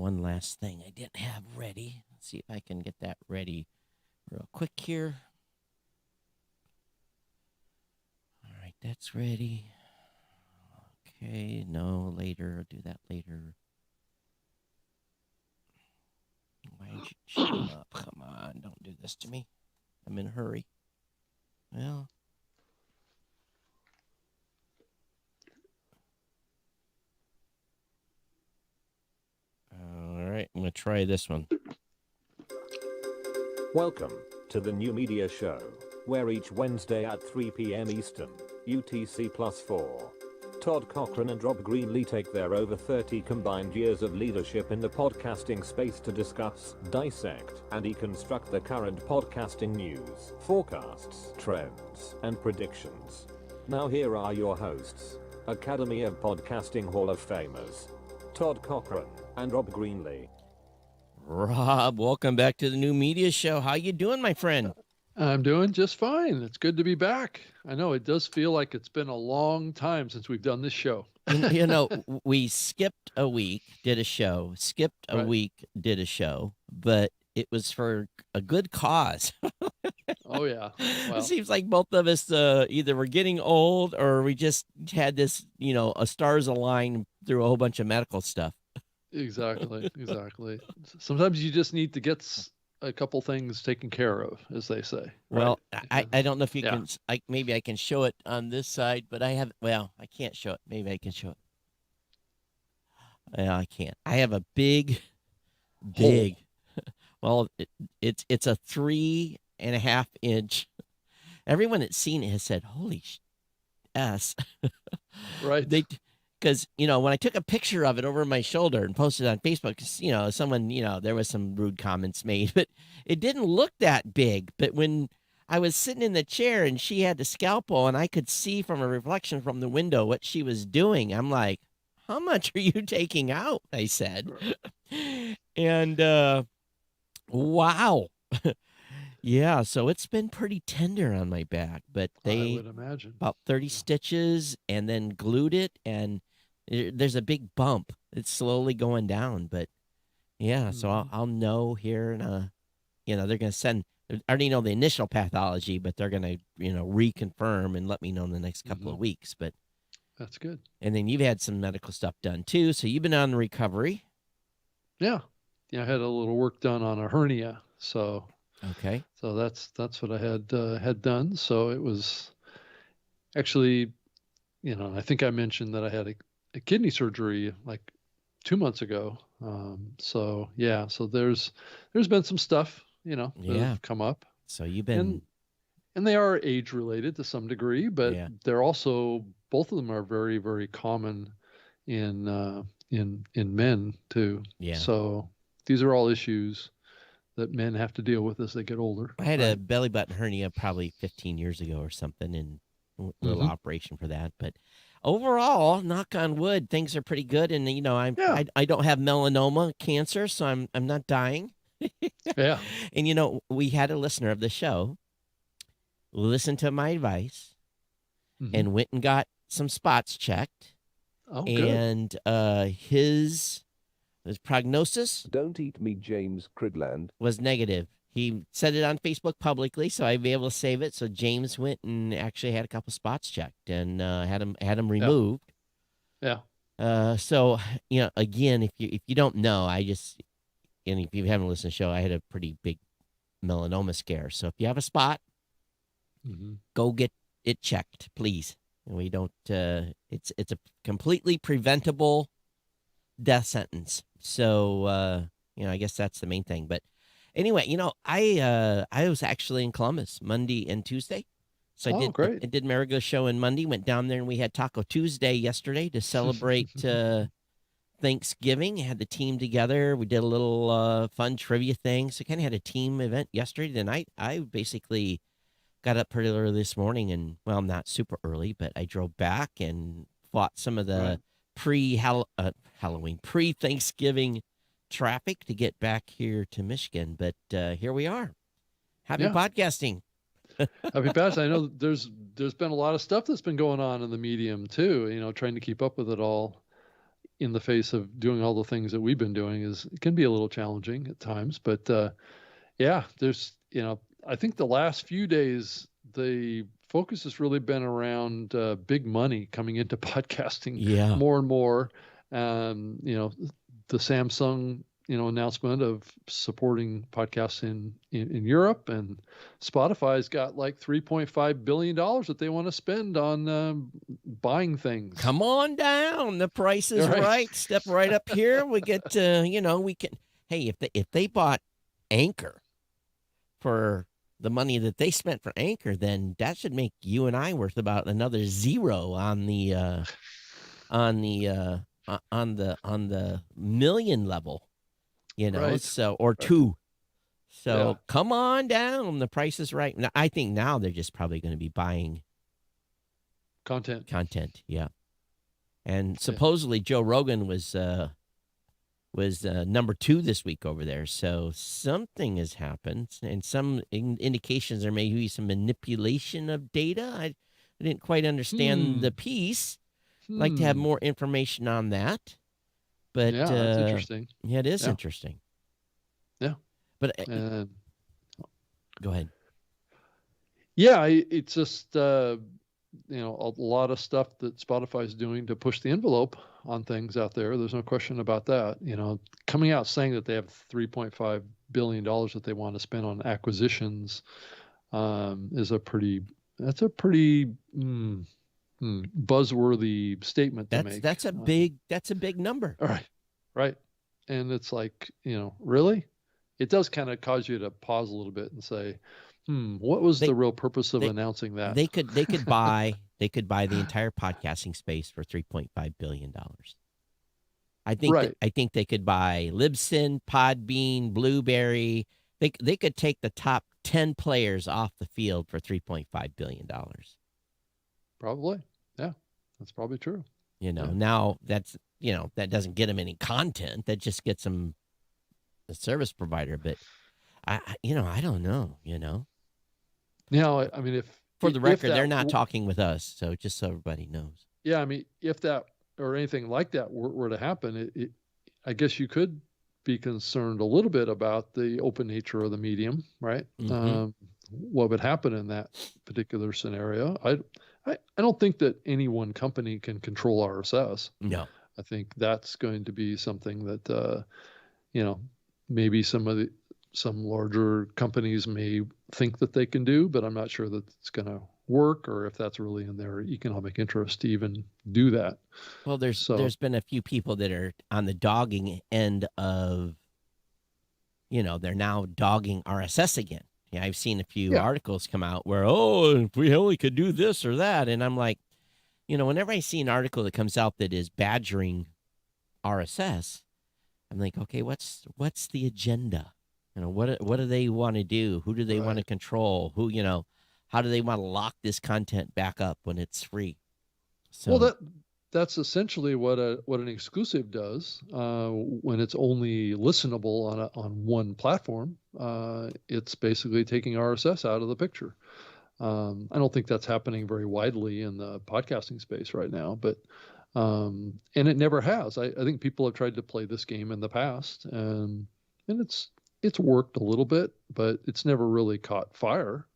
one last thing I didn't have ready. Let's see if I can get that ready real quick here. All right, that's ready. Okay, no, later. I'll do that later. Why did you shut up? Come on, don't do this to me. I'm in a hurry. Well. All right, I'm going to try this one. Welcome to the New Media Show, where each Wednesday at 3 p.m. Eastern, UTC+4, Todd Cochran and Rob Greenlee take their over 30 combined years of leadership in the podcasting space to discuss, dissect, and deconstruct the current podcasting news, forecasts, trends, and predictions. Now here are your hosts, Academy of Podcasting Hall of Famers, Todd Cochran and Rob Greenlee. Rob, welcome back to the New Media Show. How you doing, my friend? I'm doing just fine. It's good to be back. I know it does feel like it's been a long time since we've done this show. We skipped a week, did a show, skipped a week, did a show, but it was for a good cause. Oh, yeah. Well, it seems like both of us either were getting old or we just had this, a stars align through a whole bunch of medical stuff. Exactly. Sometimes you just need to get a couple things taken care of, as they say. Well, right? I don't know if you can, maybe I can show it on this side, but I can't show it. Maybe I can show it. I can't. I have a big, well, it's a 3.5 inch. Everyone that's seen it has said, holy S. Right. Because, when I took a picture of it over my shoulder and posted it on Facebook, because, someone, there was some rude comments made, but it didn't look that big. But when I was sitting in the chair and she had the scalpel and I could see from a reflection from the window what she was doing, I'm like, how much are you taking out? I said. And, wow. Yeah, so it's been pretty tender on my back, but I would imagine about 30 stitches and then glued it, and there's a big bump. It's slowly going down, but yeah, so I'll know here, and they're going to send. I already know the initial pathology, but they're going to reconfirm and let me know in the next couple of weeks. But that's good. And then you've had some medical stuff done too, so you've been on recovery. Yeah, I had a little work done on a hernia, so. Okay. So that's what I had done. So it was actually, I think I mentioned that I had a kidney surgery like 2 months ago. So there's been some stuff, that have come up. So you've been, and they are age related to some degree, but they're also, both of them are very, very common in men too. Yeah. So these are all issues that men have to deal with as they get older. I had a belly button hernia probably 15 years ago or something, and a little operation for that. But overall, knock on wood, things are pretty good. And I don't have melanoma cancer, so I'm not dying. Yeah. And we had a listener of the show listen to my advice and went and got some spots checked. Oh, and his prognosis, don't eat me, James Cridland, was negative. He said it on Facebook publicly, so I'd be able to save it. So James went and actually had a couple spots checked and had him removed. Yeah. So again, if you don't know, and if you haven't listened to the show, I had a pretty big melanoma scare. So if you have a spot, go get it checked, please. And we don't. It's a completely preventable death sentence. So, I guess that's the main thing. But anyway, I was actually in Columbus Monday and Tuesday. So I did Marigo's show on Monday, went down there, and we had Taco Tuesday yesterday to celebrate Thanksgiving. Had the team together. We did a little fun trivia thing. So kind of had a team event yesterday. The night I basically got up pretty early this morning, and not super early, but I drove back and fought some of the pre-Thanksgiving traffic to get back here to Michigan. But here we are. Happy podcasting. Happy podcasting. I know there's been a lot of stuff that's been going on in the medium too, trying to keep up with it all. in the face of doing all the things that we've been doing it can be a little challenging at times. But yeah, there's, I think the last few days, the focus has really been around big money coming into podcasting Yeah. more and more. The Samsung, announcement of supporting podcasts in Europe, and Spotify's got like $3.5 billion that they want to spend on buying things. Come on down. The price is Right. right. Step right up here. We get, we can. Hey, if they bought Anchor for the money that they spent for Anchor, then that should make you and I worth about another zero on the million level, Right. so, or two. So come on down. The price is right. Now, I think now they're just probably going to be buying content. Yeah. And supposedly Joe Rogan was number 2 this week over there. So something has happened, and some indications there may be some manipulation of data. I didn't quite understand the piece. Like to have more information on that. But yeah, that's interesting. Yeah, it is interesting. Yeah. But go ahead. Yeah, it's just a lot of stuff that Spotify is doing to push the envelope on things out there. There's no question about that. Coming out saying that they have $3.5 billion that they want to spend on acquisitions is a pretty buzzworthy statement to make. That's a big number. Right. And it's like, really? It does kind of cause you to pause a little bit and say, what was the real purpose of announcing that? They could buy the entire podcasting space for $3.5 billion. I think they could buy Libsyn, Podbean, Blueberry. They could take the top 10 players off the field for $3.5 billion. Probably. Yeah, that's probably true. Now that's, that doesn't get them any content. That just gets them a service provider. But I don't know, Now, I mean, for the record, they're not talking with us. So just so everybody knows. Yeah. I mean, if that or anything like that were to happen, I guess you could be concerned a little bit about the open nature of the medium, right? Mm-hmm. What would happen in that particular scenario? I don't think that any one company can control RSS. No. I think that's going to be something that, maybe some larger companies may think that they can do, but I'm not sure that it's going to work, or if that's really in their economic interest to even do that. Well, there's been a few people that are on the dogging end of, they're now dogging RSS again. Yeah, I've seen a few articles come out where, if we only could do this or that. And I'm like, whenever I see an article that comes out that is badgering RSS, I'm like, okay, what's the agenda? What do they want to do? Who do they want to control? Who, how do they want to lock this content back up when it's free? So, well, that's essentially what an exclusive does when it's only listenable on one platform. It's basically taking RSS out of the picture. I don't think that's happening very widely in the podcasting space right now, but and it never has. I think people have tried to play this game in the past, and it's worked a little bit, but it's never really caught fire.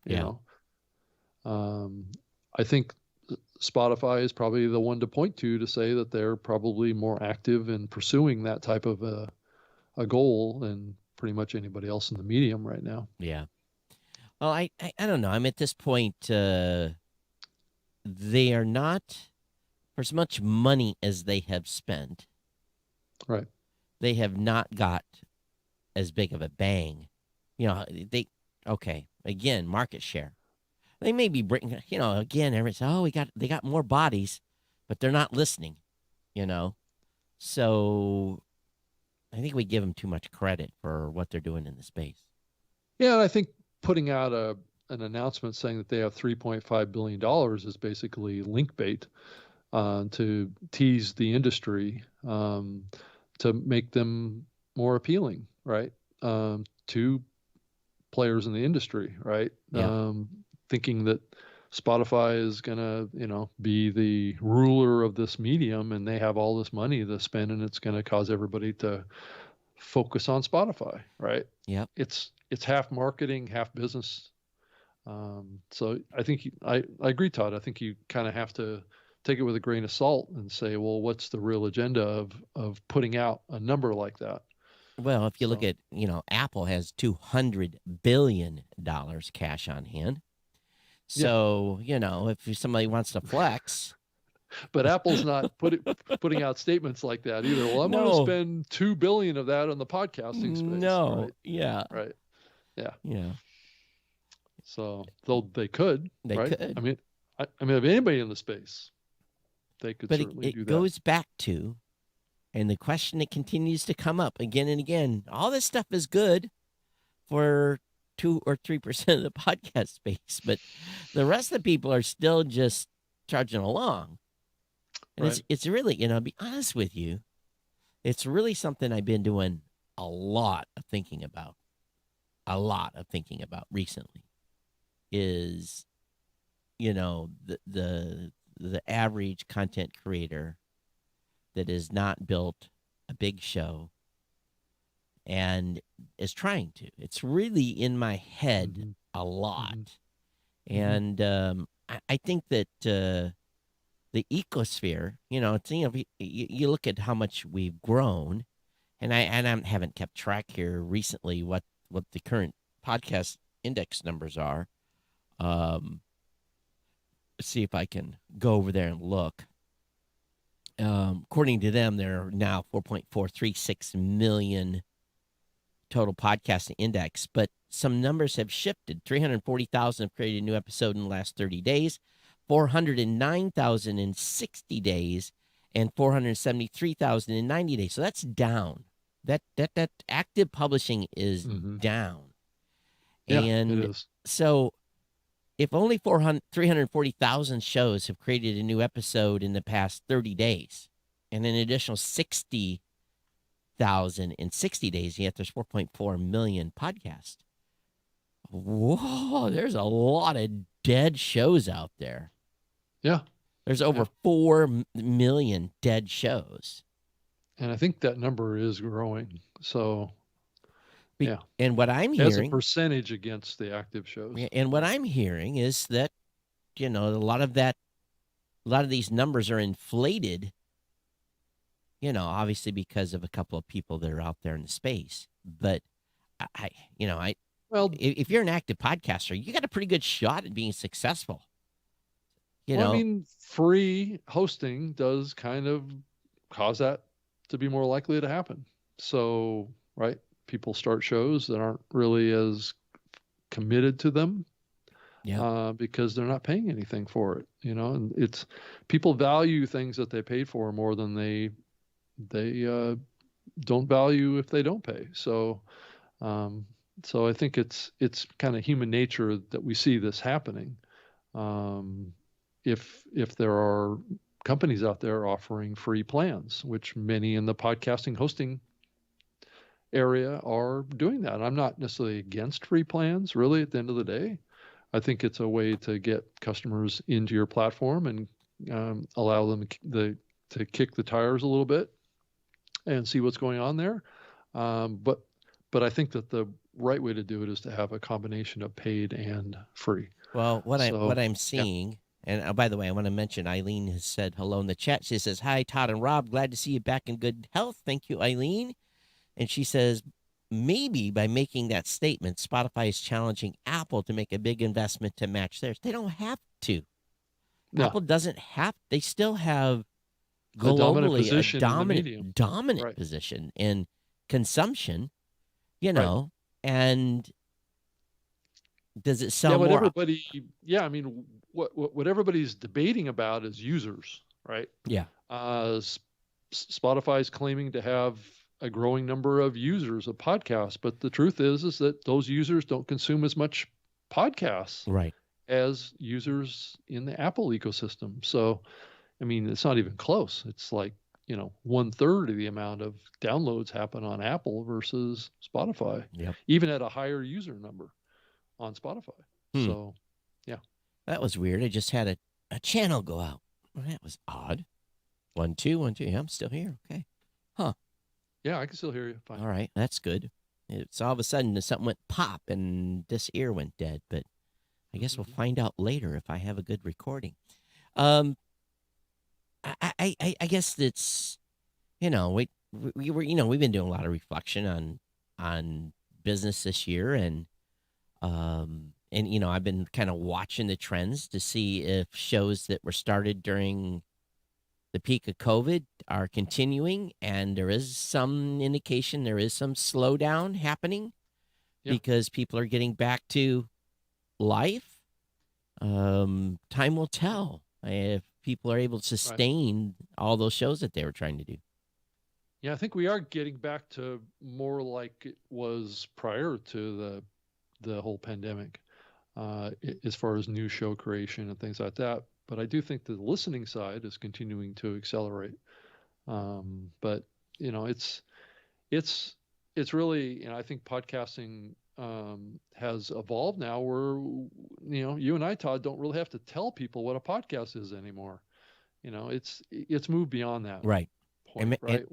I think Spotify is probably the one to point to say that they're probably more active in pursuing that type of a goal than pretty much anybody else in the medium right now. Yeah. Well, I don't know. I'm at this point, they are not, for as much money as they have spent, right? They have not got as big of a bang. Again, market share. They may be bringing, again, everyone says, they got more bodies, but they're not listening, So I think we give them too much credit for what they're doing in the space. Yeah, and I think putting out an announcement saying that they have $3.5 billion is basically link bait to tease the industry, to make them more appealing, right? To players in the industry, right? Yeah. Thinking that Spotify is going to, be the ruler of this medium, and they have all this money to spend, and it's going to cause everybody to focus on Spotify, right? Yep. It's half marketing, half business. So I think I agree, Todd. I think you kind of have to take it with a grain of salt and say, well, what's the real agenda of putting out a number like that? Well, if you look at, Apple has $200 billion cash on hand. So, if somebody wants to flex. But Apple's not putting out statements like that either. Well, I'm going to spend $2 billion of that on the podcasting space. No. Right? Yeah. Right. Yeah. Yeah. So though they could. They right? could. I mean, if anybody in the space, they could certainly do that. But it goes back to, and the question that continues to come up again and again, all this stuff is good for 2 or 3% of the podcast space, but the rest of the people are still just charging along. And right. it's really, to be honest with you, it's really something I've been doing a lot of thinking about recently is, the average content creator that has not built a big show and is trying to. It's really in my head a lot. And I think that the ecosphere, you look at how much we've grown, and I haven't kept track here recently what the current podcast index numbers are. Let's see if I can go over there and look. According to them, there are now 4.436 million total podcasting index, but some numbers have shifted. 340,000 have created a new episode in the last 30 days, 409,000 in 60 days, and 473,000 in 90 days. So that's down. That active publishing is down. Yeah, and it is. So if only 340,000 shows have created a new episode in the past 30 days, and an additional 60,000 in 60 days, yet there's 4.4 million podcasts. Whoa, there's a lot of dead shows out there. Yeah. There's over 4 million dead shows. And I think that number is growing. So, yeah. And what I'm hearing, as a percentage against the active shows. And what I'm hearing is that, a lot of these numbers are inflated, obviously because of a couple of people that are out there in the space. But if you're an active podcaster, you got a pretty good shot at being successful. I mean, free hosting does kind of cause that to be more likely to happen. So, right, people start shows that aren't really as committed to them because they're not paying anything for it, and it's people value things that they paid for more than they don't value if they don't pay. So I think it's kind of human nature that we see this happening. If there are companies out there offering free plans, which many in the podcasting hosting area are doing that. I'm not necessarily against free plans, really, at the end of the day. I think it's a way to get customers into your platform and allow them to kick the tires a little bit and see what's going on there. But I think that the right way to do it is to have a combination of paid and free. Well, what I'm seeing, and by the way, I want to mention Eileen has said hello in the chat. She says, "Hi, Todd and Rob. Glad to see you back in good health." Thank you, Eileen. And she says, maybe by making that statement, Spotify is challenging Apple to make a big investment to match theirs. They don't have to. No. Apple doesn't have. They still have globally a dominant position in consumption. And does it sell more? What everybody's debating about is users, right? Yeah. Spotify's claiming to have a growing number of users of podcasts, but the truth is that those users don't consume as much podcasts as users in the Apple ecosystem. So, I mean, it's not even close. It's like, 1/3 of the amount of downloads happen on Apple versus Spotify, even at a higher user number on Spotify. So, yeah. That was weird. I just had a channel go out. Well, that was odd. 1 2 1 2. Yeah, I'm still here. Okay. Huh. Yeah, I can still hear you. Fine. All right. That's good. It's all of a sudden something went pop and this ear went dead. But I guess we'll find out later if I have a good recording. I guess it's, we were, we've been doing a lot of reflection on business this year, and I've been kind of watching the trends to see if shows that were started during the peak of COVID are continuing, and there is some indication there is some slowdown happening because people are getting back to life. Time will tell if people are able to sustain all those shows that they were trying to do. Yeah, I think we are getting back to more like it was prior to the whole pandemic, as far as new show creation and things like that. But I do think the listening side is continuing to accelerate. But it's really, I think podcasting has evolved now where, you and I, Todd, don't really have to tell people what a podcast is anymore. It's moved beyond that right point, right?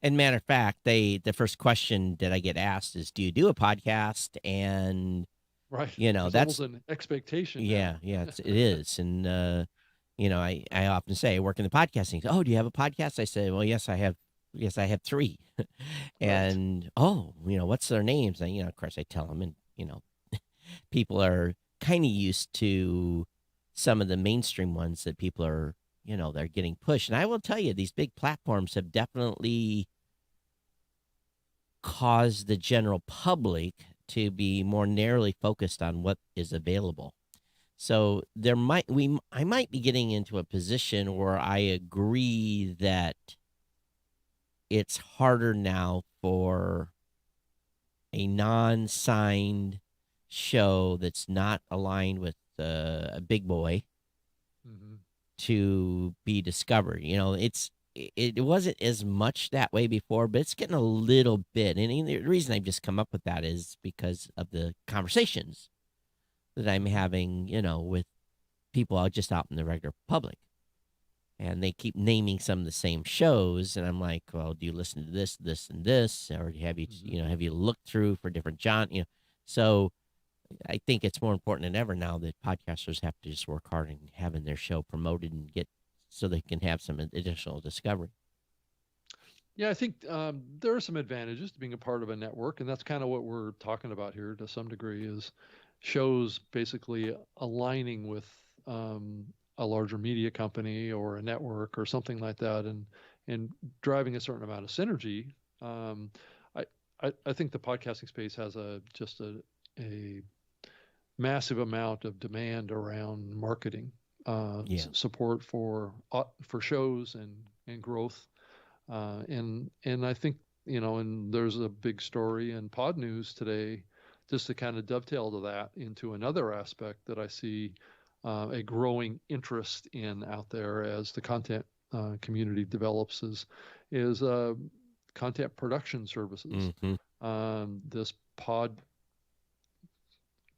And matter of fact, the first question that I get asked is, do you do a podcast? And right, that's almost an expectation. Yeah, it is. And I often say I work in the podcasting. Oh, do you have a podcast? I say, well, yes, I have 3. And what's their names? And of course I tell them, and people are kind of used to some of the mainstream ones that people are, they're getting pushed. And I will tell you, these big platforms have definitely caused the general public to be more narrowly focused on what is available. So I might be getting into a position where I agree that it's harder now for a non-signed show that's not aligned with a big boy to be discovered. It wasn't as much that way before, but it's getting a little bit. And the reason I've just come up with that is because of the conversations that I'm having, with people out just out in the regular public. And they keep naming some of the same shows, and I'm like, well, do you listen to this, this, and this, or have you, have you looked through for different genres? So I think it's more important than ever now that podcasters have to just work hard and having their show promoted and get so they can have some additional discovery. Yeah, I think there are some advantages to being a part of a network, and that's kind of what we're talking about here to some degree, is shows basically aligning with a larger media company or a network or something like that, and driving a certain amount of synergy. I think the podcasting space has just a massive amount of demand around marketing, support for shows and growth, and I think and there's a big story in Pod News today, just to kind of dovetail to that into another aspect that I see a growing interest in out there as the content community develops is content production services. This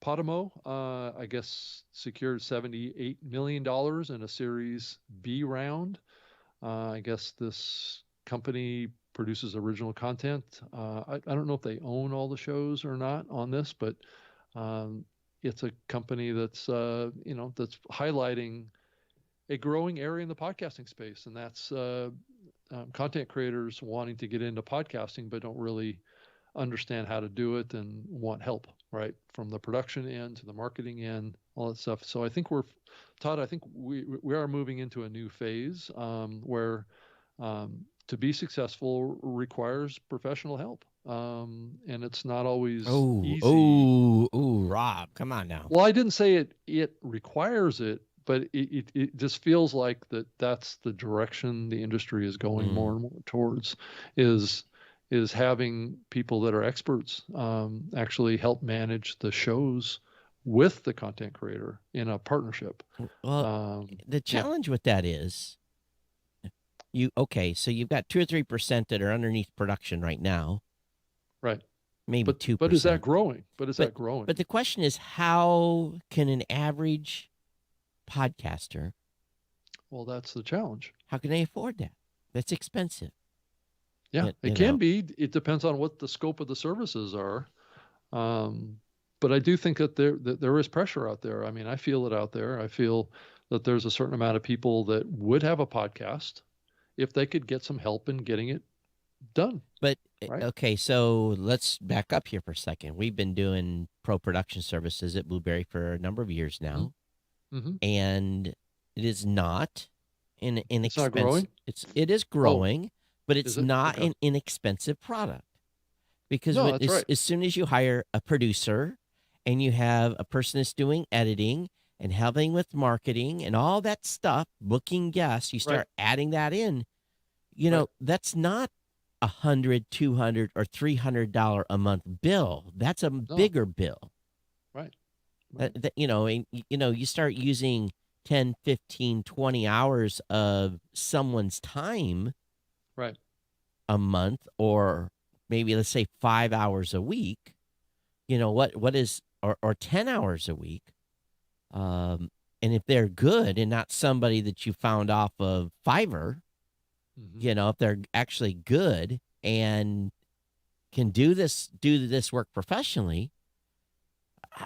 Podimo, I guess, secured $78 million in a Series B round. I guess this company produces original content. I don't know if they own all the shows or not on this, but it's a company that's that's highlighting a growing area in the podcasting space, and that's content creators wanting to get into podcasting but don't really understand how to do it and want help, right, from the production end to the marketing end, all that stuff. So I think Todd, I think we are moving into a new phase where to be successful requires professional help. And it's not always easy. Rob, come on now. Well, I didn't say it requires it, but it just feels like that's the direction the industry is going more and more towards, is having people that are experts actually help manage the shows with the content creator in a partnership. Well, the challenge with that is so you've got 2 or 3% that are underneath production right now. Right. maybe 2%. But is that growing? But the question is, how can an average podcaster? Well, that's the challenge. How can they afford that? That's expensive. Yeah, it can be. It depends on what the scope of the services are. But I do think that there is pressure out there. I mean, I feel it out there. I feel that there's a certain amount of people that would have a podcast if they could get some help in getting it done. But right? Okay, so let's back up here for a second. We've been doing pro production services at Blueberry for a number of years now, and it is not inexpensive. It's not growing. It is growing, but it's not an inexpensive product, because as soon as you hire a producer and you have a person that's doing editing and helping with marketing and all that stuff, booking guests, you start adding that in. You know, that's not $100, $200, or $300 a month bill. That's a bigger bill. Right. You start using 10, 15, 20 hours of someone's time a month, or maybe let's say 5 hours a week. You know, what is, or 10 hours a week. And if they're good and not somebody that you found off of Fiverr, you know, if they're actually good and can do this work professionally,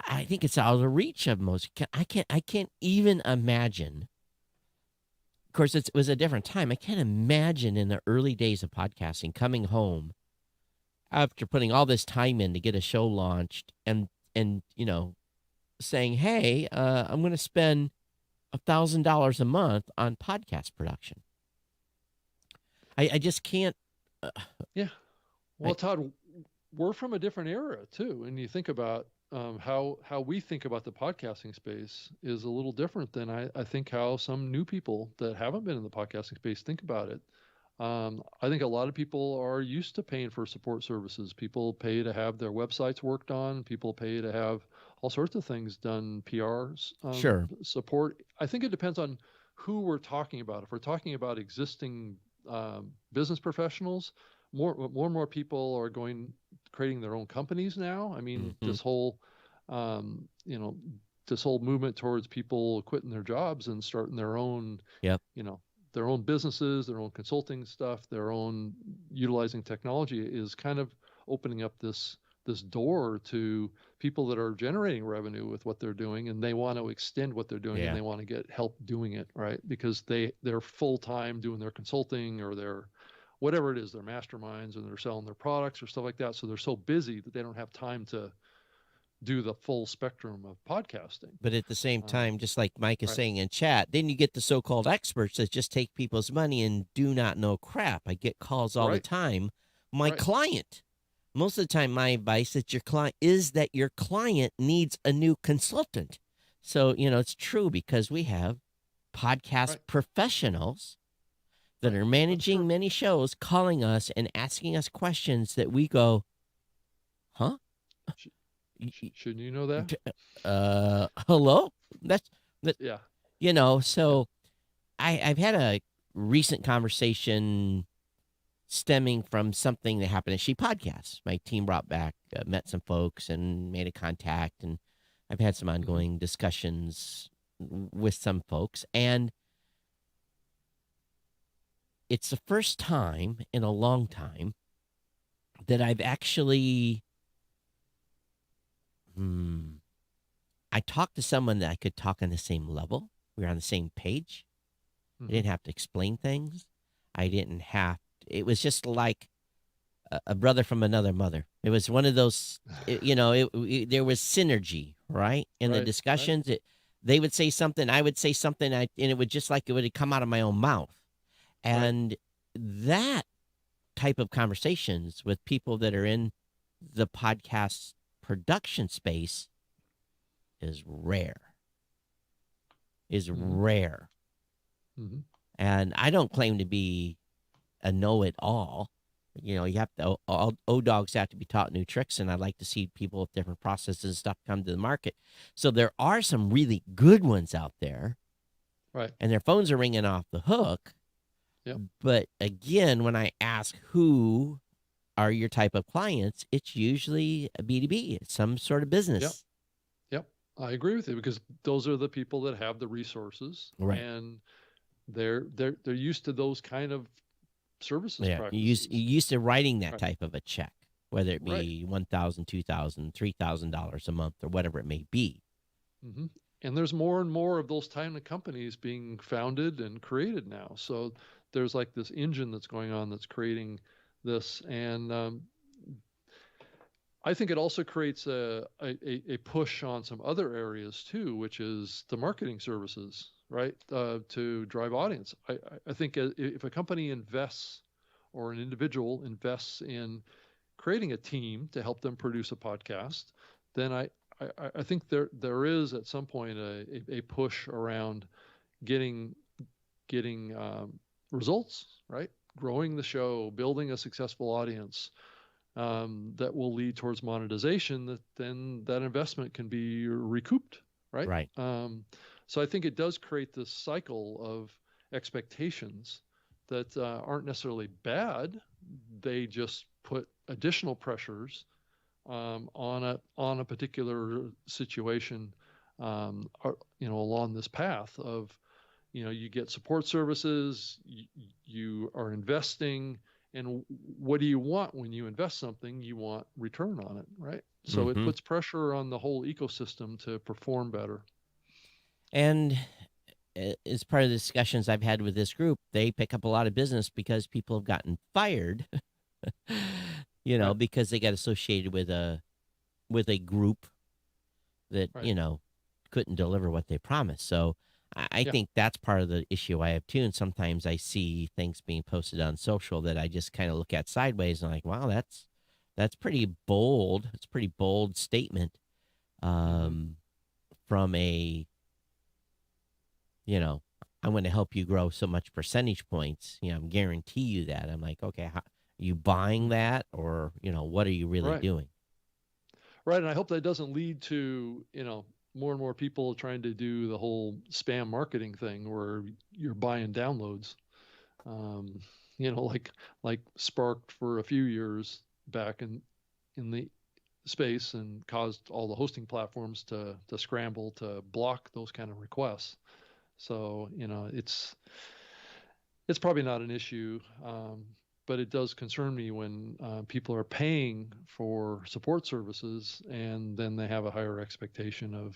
I think it's out of the reach of most. I can't even imagine. Of course, it was a different time. I can't imagine in the early days of podcasting coming home after putting all this time in to get a show launched and you know, saying, hey, I'm going to spend $1,000 a month on podcast production. I just can't. Well, Todd, we're from a different era too, and you think about how we think about the podcasting space is a little different than I think how some new people that haven't been in the podcasting space think about it. I think a lot of people are used to paying for support services. People pay to have their websites worked on. People pay to have all sorts of things done, PRs, support. I think it depends on who we're talking about. If we're talking about existing business professionals, more and more people are creating their own companies now. I mean, this whole this whole movement towards people quitting their jobs and starting their own their own businesses, their own consulting stuff, their own utilizing technology is kind of opening up this door to people that are generating revenue with what they're doing, and they want to extend what they're doing, and they want to get help doing it, right? Because they're full-time doing their consulting or their whatever it is, their masterminds, and they're selling their products or stuff like that. So they're so busy that they don't have time to do the full spectrum of podcasting. But at the same time, just like Mike is saying in chat, then you get the so-called experts that just take people's money and do not know crap. I get calls all the time. My client, most of the time, my advice is that your client needs a new consultant. So, you know, it's true, because we have podcast professionals that are managing many shows calling us and asking us questions that we go, huh? Shouldn't you know that? Hello? That. Yeah. You know, so I've had a recent conversation stemming from something that happened at She Podcasts. My team brought back, met some folks and made a contact, and I've had some ongoing discussions with some folks, and it's the first time in a long time that I've actually I talked to someone that I could talk on the same level. We were on the same page. I didn't have to explain things. It was just like a brother from another mother. It was one of those, there was synergy, right? In the discussions, they would say something, I would say something, and it would just like it would come out of my own mouth. And that type of conversations with people that are in the podcast production space is rare. And I don't claim to be a know-it-all. You know, you have to, all dogs have to be taught new tricks, and I like to see people with different processes and stuff come to the market. So there are some really good ones out there. Right. And their phones are ringing off the hook. Yep. But again, when I ask who are your type of clients, it's usually a B2B, it's some sort of business. Yep. I agree with you, because those are the people that have the resources, Right. and they're used to those kind of services Yeah, practices. you used to writing that Right. type of a check, whether it be $1,000, $2,000, $3,000 a month, or whatever it may be. Mm-hmm. And there's more and more of those kind of companies being founded and created now. So there's like this engine that's going on that's creating this, and I think it also creates a push on some other areas too, which is the marketing services, right? To drive audience. I think if a company invests, or an individual invests in creating a team to help them produce a podcast, then I think there is at some point a push around getting results, right? Growing the show, building a successful audience, that will lead towards monetization. That then that investment can be recouped, right? Right. So I think it does create this cycle of expectations that aren't necessarily bad. They just put additional pressures on a particular situation, along this path of, you get support services, you are investing, and what do you want when you invest something? You want return on it, right? So it puts pressure on the whole ecosystem to perform better. And as part of the discussions I've had with this group, they pick up a lot of business because people have gotten fired, Right. because they got associated with a group that, Right. couldn't deliver what they promised. So I Yeah. think that's part of the issue I have too. And sometimes I see things being posted on social that I just kind of look at sideways and I'm like, wow, that's pretty bold. It's a pretty bold statement from a, I'm going to help you grow so much percentage points. I'm guarantee you that. I'm like, okay, how, are you buying that, or what are you really Right. doing? Right. And I hope that doesn't lead to, more and more people trying to do the whole spam marketing thing where you're buying downloads, like sparked for a few years back in the space, and caused all the hosting platforms to scramble to block those kind of requests. So, it's probably not an issue, but it does concern me when people are paying for support services, and then they have a higher expectation of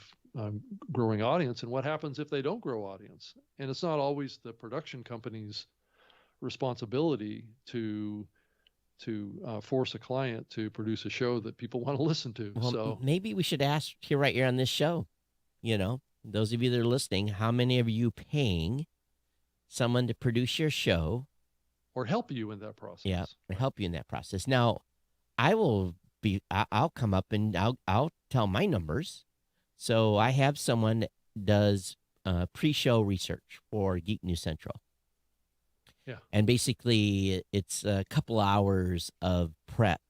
growing audience. And what happens if they don't grow audience? And it's not always the production company's responsibility to force a client to produce a show that people want to listen to. Well, So maybe we should ask here, right here on this show, those of you that are listening, how many of you paying someone to produce your show? or help you in that process. Yeah, or Right. help you in that process. Now, I'll come up and I'll tell my numbers. So I have someone that does pre-show research for Geek News Central. Yeah. And basically it's a couple hours of prep.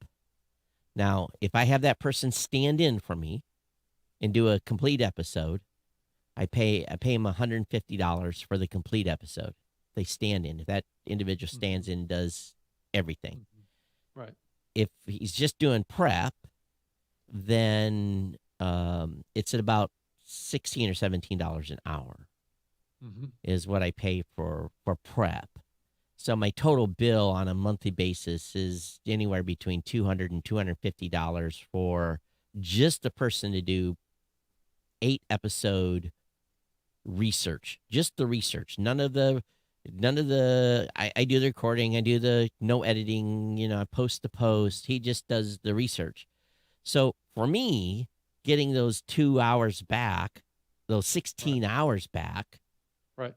Now, if I have that person stand in for me and do a complete episode, I pay him $150 for the complete episode. They stand in. If that individual stands in and does everything. Right. If he's just doing prep, then it's at about $16 or $17 an hour is what I pay for prep. So my total bill on a monthly basis is anywhere between $200 and $250 for just the person to do 8-episode research, just the research. None of the I do the recording, I do the no editing, I post the post. He just does the research. So for me, getting those 2 hours back, those 16 hours back, right,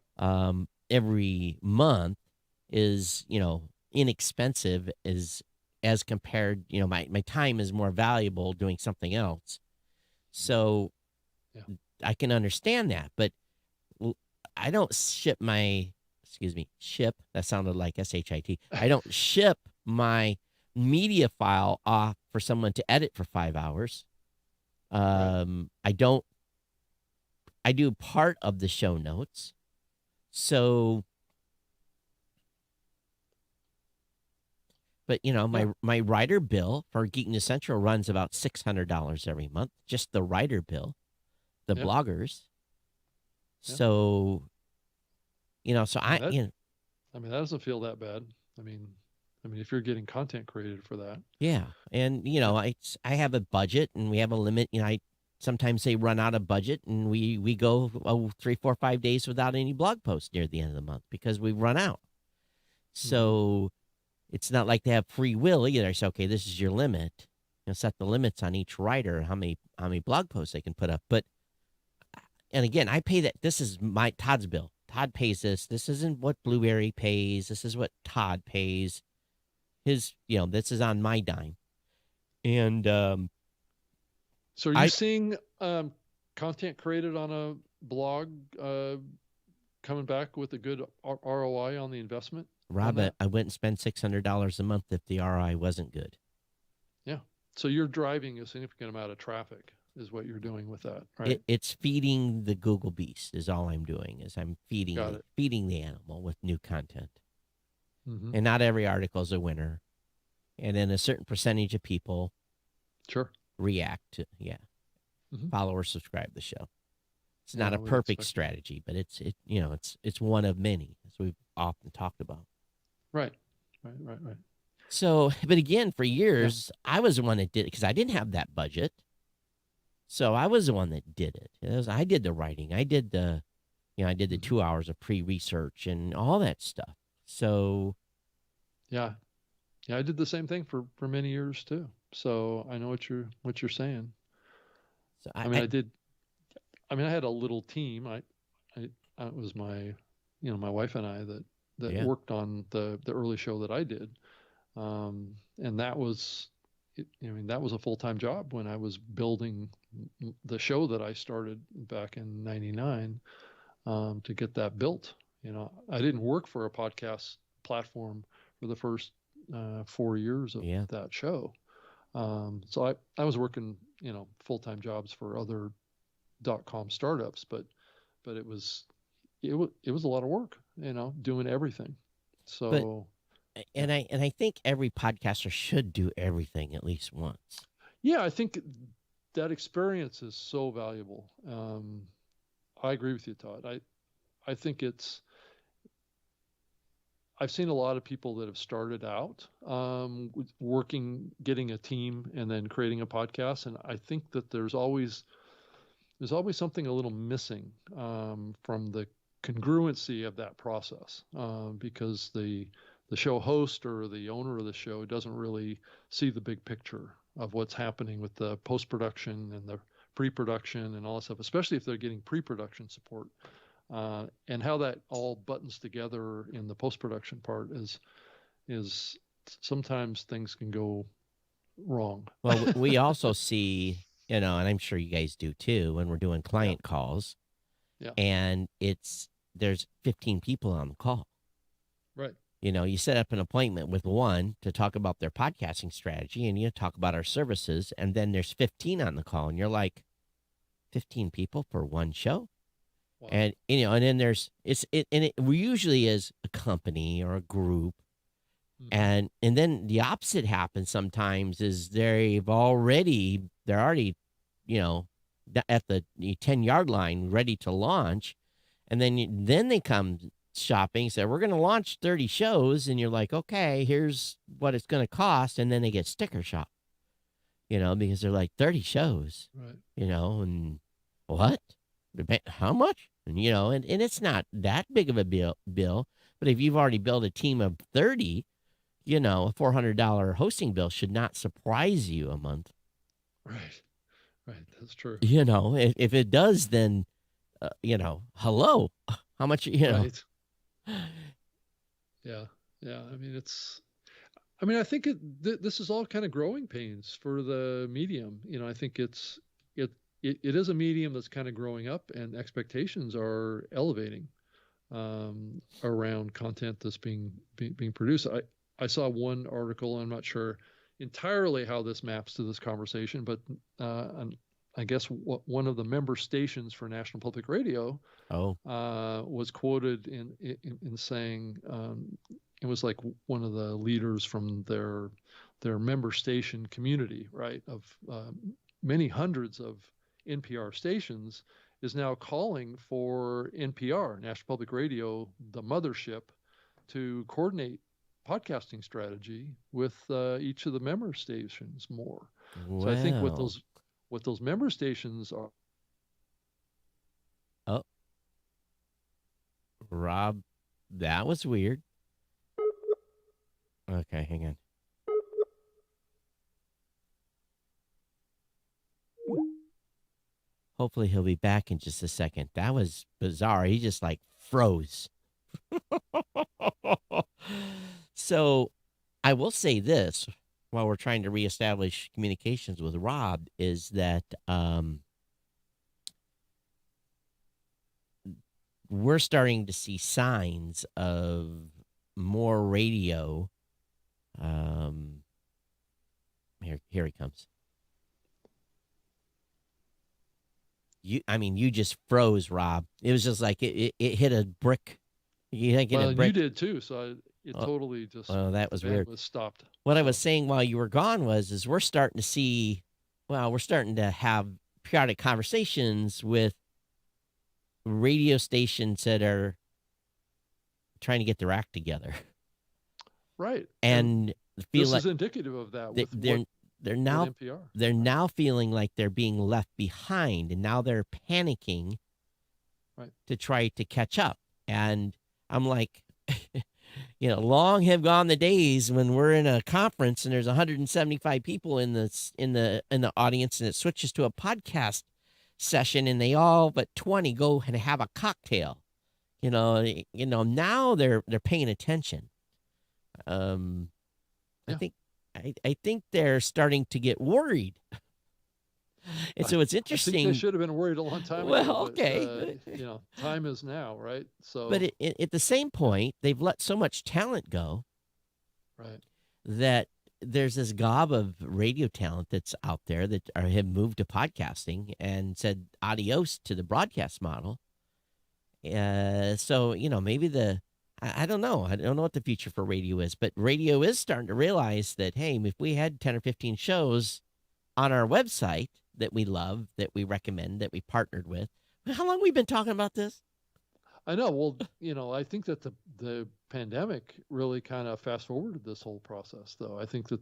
every month is, inexpensive as compared, my time is more valuable doing something else. So I can understand that, but I don't ship, that sounded like SHIT. I don't ship my media file off for someone to edit for 5 hours. I do part of the show notes. So, But my writer bill for Geek News Central runs about $600 every month, just the writer bill, the bloggers. Yeah. So, so I mean, that doesn't feel that bad. I mean, if you're getting content created for that. Yeah, and I have a budget and we have a limit. I sometimes they run out of budget and we go 3, 4, 5 days without any blog posts near the end of the month because we run out. So it's not like they have free will either. So okay, this is your limit. Set the limits on each writer how many blog posts they can put up. But and again, I pay that. This is Todd's bill. Todd pays this. This isn't what Blueberry pays. This is what Todd pays. This is on my dime. And so are you seeing content created on a blog coming back with a good ROI on the investment? Rob, I wouldn't spend $600 a month if the ROI wasn't good. Yeah. So you're driving a significant amount of traffic is what you're doing with that, right? It's feeding the Google beast is all I'm doing is I'm feeding the animal with new content. Mm-hmm. And not every article is a winner. And then a certain percentage of people react to, follow or subscribe to the show. It's not a perfect strategy, but it's one of many, as we've often talked about. Right. So, but again, for years, I was the one that did it because I didn't have that budget. So I was the one that did it. I did the writing. I did the 2 hours of pre-research and all that stuff. So, yeah, I did the same thing for many years too. So I know what you're saying. So I had a little team. It was my wife and I that worked on the early show that I did, and that was that was a full-time job when I was building the show that I started back in '99 to get that built. I didn't work for a podcast platform for the first 4 years of that show. So I was working, full-time jobs for other .com startups, but it was a lot of work, doing everything. So, and I think every podcaster should do everything at least once. Yeah, I think that experience is so valuable. I agree with you, Todd. I think I've seen a lot of people that have started out getting a team and then creating a podcast. And I think that there's always something a little missing from the congruency of that process because the show host or the owner of the show doesn't really see the big picture of what's happening with the post-production and the pre-production and all that stuff, especially if they're getting pre-production support. And how that all buttons together in the post-production part is sometimes things can go wrong. Well, we also see, and I'm sure you guys do too, when we're doing client calls, and there's 15 people on the call. Right. You set up an appointment with one to talk about their podcasting strategy, and you talk about our services, and then there's 15 on the call, and you're like, 15 people for one show? Wow. And and then it usually is a company or a group, and then the opposite happens sometimes is they're already at the 10-yard line ready to launch, and then they come shopping and say we're going to launch 30 shows, and you're like, okay, here's what it's going to cost, and then they get sticker shock, because they're like 30 shows, right? And what? How much? And and it's not that big of a bill, but if you've already built a team of 30, a $400 hosting bill should not surprise you a month. Right, that's true. If it does, then hello, how much? Right. Yeah. I think this is all kind of growing pains for the medium. I think it is a medium that's kind of growing up, and expectations are elevating around content that's being produced. I saw one article, and I'm not sure entirely how this maps to this conversation, but I guess one of the member stations for National Public Radio was quoted in saying, it was like one of the leaders from their member station community, right, of many hundreds of NPR stations, is now calling for NPR, National Public Radio, the mothership, to coordinate podcasting strategy with each of the member stations more. Wow. So I think what those member stations are. Oh, Rob, that was weird. Okay, hang on. Hopefully he'll be back in just a second. That was bizarre. He just like froze. So I will say this while we're trying to reestablish communications with Rob is that we're starting to see signs of more radio. Here he comes. You just froze, Rob. It was just like it hit a brick. You did too. So it totally just. Oh, that was weird. Was stopped. What I was saying while you were gone is we're starting to see. Well, we're starting to have periodic conversations with radio stations that are trying to get their act together. Right. And feel this like is indicative of that. They're now feeling like they're being left behind, and now they're panicking, right, to try to catch up. And I'm like, long have gone the days when we're in a conference and there's 175 people in the audience, and it switches to a podcast session, and they all but 20 go and have a cocktail. Now they're paying attention. I think they're starting to get worried. And so it's interesting. I think they should have been worried a long time ago. Well, okay. But, time is now, right? So, but at the same point, they've let so much talent go, right, that there's this gob of radio talent that's out there that have moved to podcasting and said adios to the broadcast model. So maybe I don't know. I don't know what the future for radio is, but radio is starting to realize that, hey, if we had 10 or 15 shows on our website that we love, that we recommend, that we partnered with. How long have we been talking about this? I know. Well, I think that the pandemic really kind of fast forwarded this whole process, though. I think that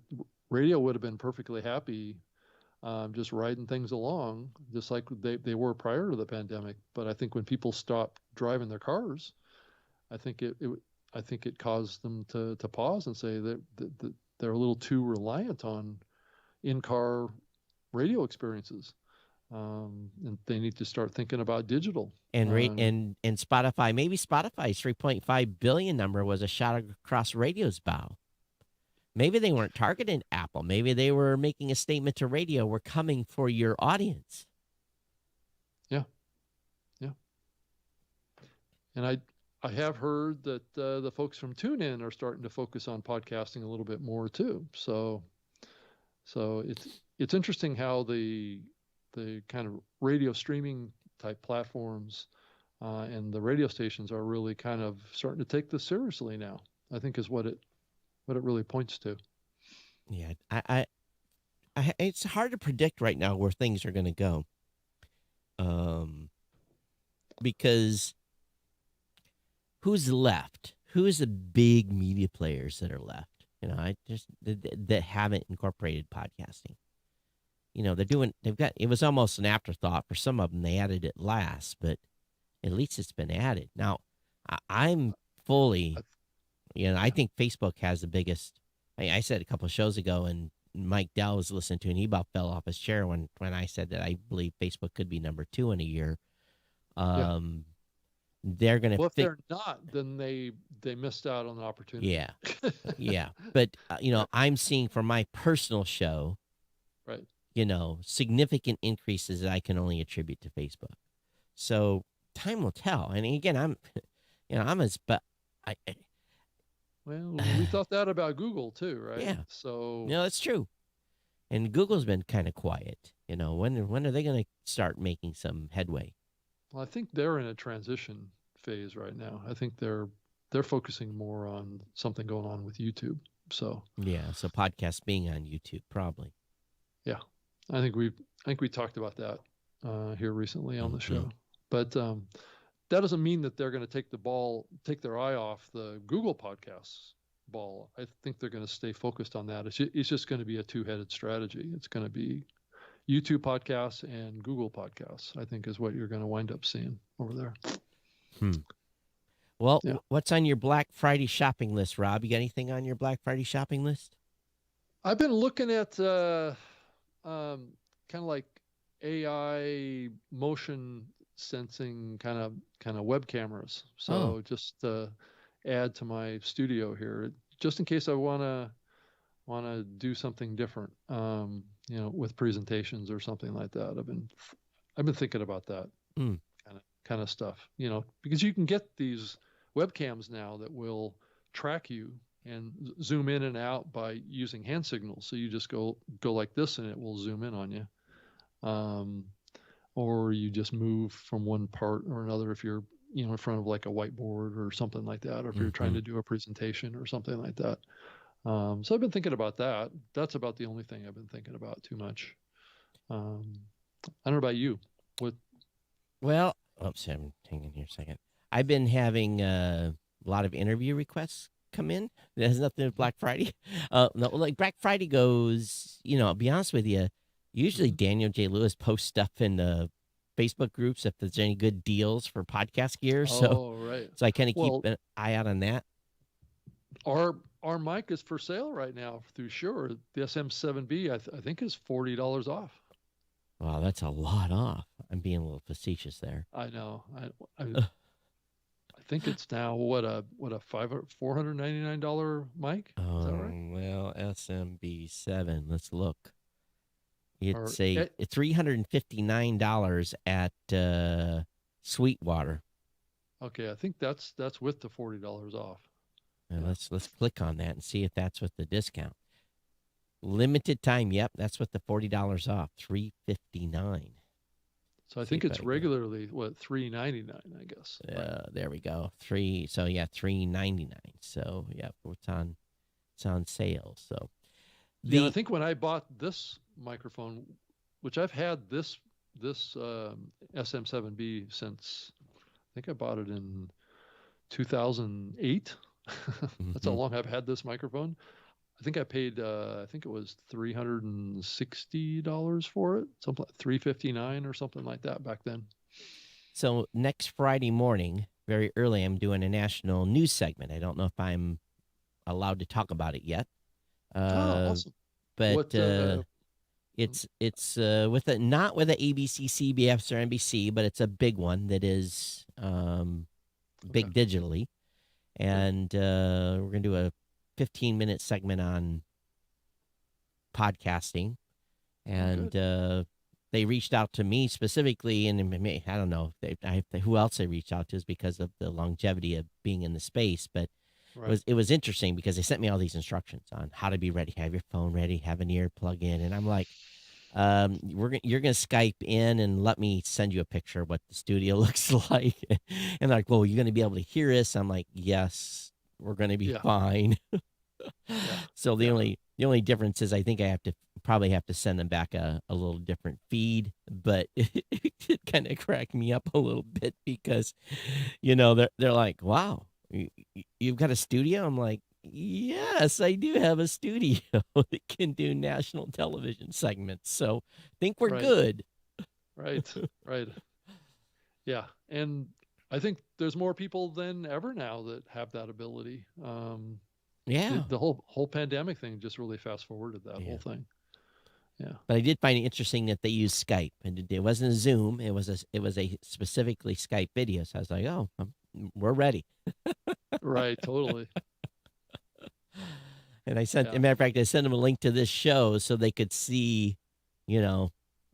radio would have been perfectly happy just riding things along, just like they were prior to the pandemic. But I think when people stopped driving their cars, I think it caused them to pause and say that they're a little too reliant on in-car radio experiences, and they need to start thinking about digital. And and Spotify, maybe Spotify's 3.5 billion number was a shot across radio's bow. Maybe they weren't targeting Apple. Maybe they were making a statement to radio: "We're coming for your audience." Yeah. And I have heard that the folks from TuneIn are starting to focus on podcasting a little bit more too. So it's interesting how the kind of radio streaming type platforms and the radio stations are really kind of starting to take this seriously now. I think is what it really points to. Yeah, I it's hard to predict right now where things are going to go, because who's left? Who's the big media players that are left? That haven't incorporated podcasting. It was almost an afterthought for some of them. They added it last, but at least it's been added. Now, I'm fully, I think Facebook has the biggest. I said a couple of shows ago, and Mike Dell was listening to, and he about fell off his chair when I said that I believe Facebook could be number 2 in a year. They're going to. Well, if they're not, then they missed out on an opportunity. Yeah, yeah. But I'm seeing for my personal show, right? Significant increases that I can only attribute to Facebook. So time will tell. And again, Well, we thought that about Google too, right? Yeah. So that's true. And Google's been kind of quiet. When are they going to start making some headway? Well, I think they're in a transition phase right now. I think they're they're focusing more on something going on with YouTube. So yeah, so podcasts being on YouTube probably. yeah, I think we talked about that here recently on the show. But that doesn't mean that they're going to take their eye off the Google Podcasts ball. I think they're going to stay focused on that. It's just going to be a two-headed strategy. It's going to be YouTube podcasts and Google podcasts, I think, is what you're going to wind up seeing over there. Well, what's on your Black Friday shopping list, Rob? You got anything on your Black Friday shopping list? I've been looking at kind of like AI motion sensing kind of web cameras. So just add to my studio here, just in case I want to do something different, with presentations or something like that. I've been thinking about that kind of stuff, because you can get these webcams now that will track you and zoom in and out by using hand signals. So you just go like this and it will zoom in on you. Or you just move from one part or another if you're, in front of like a whiteboard or something like that, or if you're trying to do a presentation or something like that. So I've been thinking about that. That's about the only thing I've been thinking about too much. I don't know about you. Well, oops, I'm hanging here a second. I've been having a lot of interview requests come in. That has nothing to do with Black Friday. No, like Black Friday goes, I'll be honest with you, usually Daniel J. Lewis posts stuff in the Facebook groups if there's any good deals for podcast gear. So I kind of keep an eye out on that. Our mic is for sale right now through Shure. The SM7B, I think, is $40 off. Wow, that's a lot off. I'm being a little facetious there. I know. I think it's now what a $499 mic. Is that right? Well, SMB7. Let's look. It's $359 at Sweetwater. Okay, I think that's with the $40 off. And let's click on that and see if that's with the discount. Limited time, yep, that's with the $40 off, $359. So I think it's regularly $399, I guess. There we go. $399. So yeah, it's on sale. So I think when I bought this microphone, which I've had this SM7B since, I think I bought it in 2008. That's how long I've had this microphone. I think I paid, I think it was $360 for it, something like $359 or something like that back then. So next Friday morning, very early, I'm doing a national news segment. I don't know if I'm allowed to talk about it yet. Awesome. But it's with not with a ABC, CBS, or NBC, but it's a big one that is big digitally. And we're going to do a 15-minute segment on podcasting. And they reached out to me specifically, and I don't know who else they reached out to is because of the longevity of being in the space. But it was interesting because they sent me all these instructions on how to be ready, have your phone ready, have an ear plug in. And I'm like, you're going to Skype in and let me send you a picture of what the studio looks like. And they're like, well, you're going to be able to hear us. I'm like, yes, we're going to be fine. So the only difference is I think I probably have to send them back a little different feed, but it kind of cracked me up a little bit because, they're like, wow, you've got a studio? I'm like, yes, I do have a studio that can do national television segments. So I think we're good. Right. Yeah. And I think there's more people than ever now that have that ability. The whole pandemic thing just really fast forwarded that whole thing. Yeah. But I did find it interesting that they used Skype, and it wasn't a Zoom. It was a specifically Skype video. So I was like, oh, we're ready. Right. Totally. And as a matter of fact, I sent them a link to this show so they could see,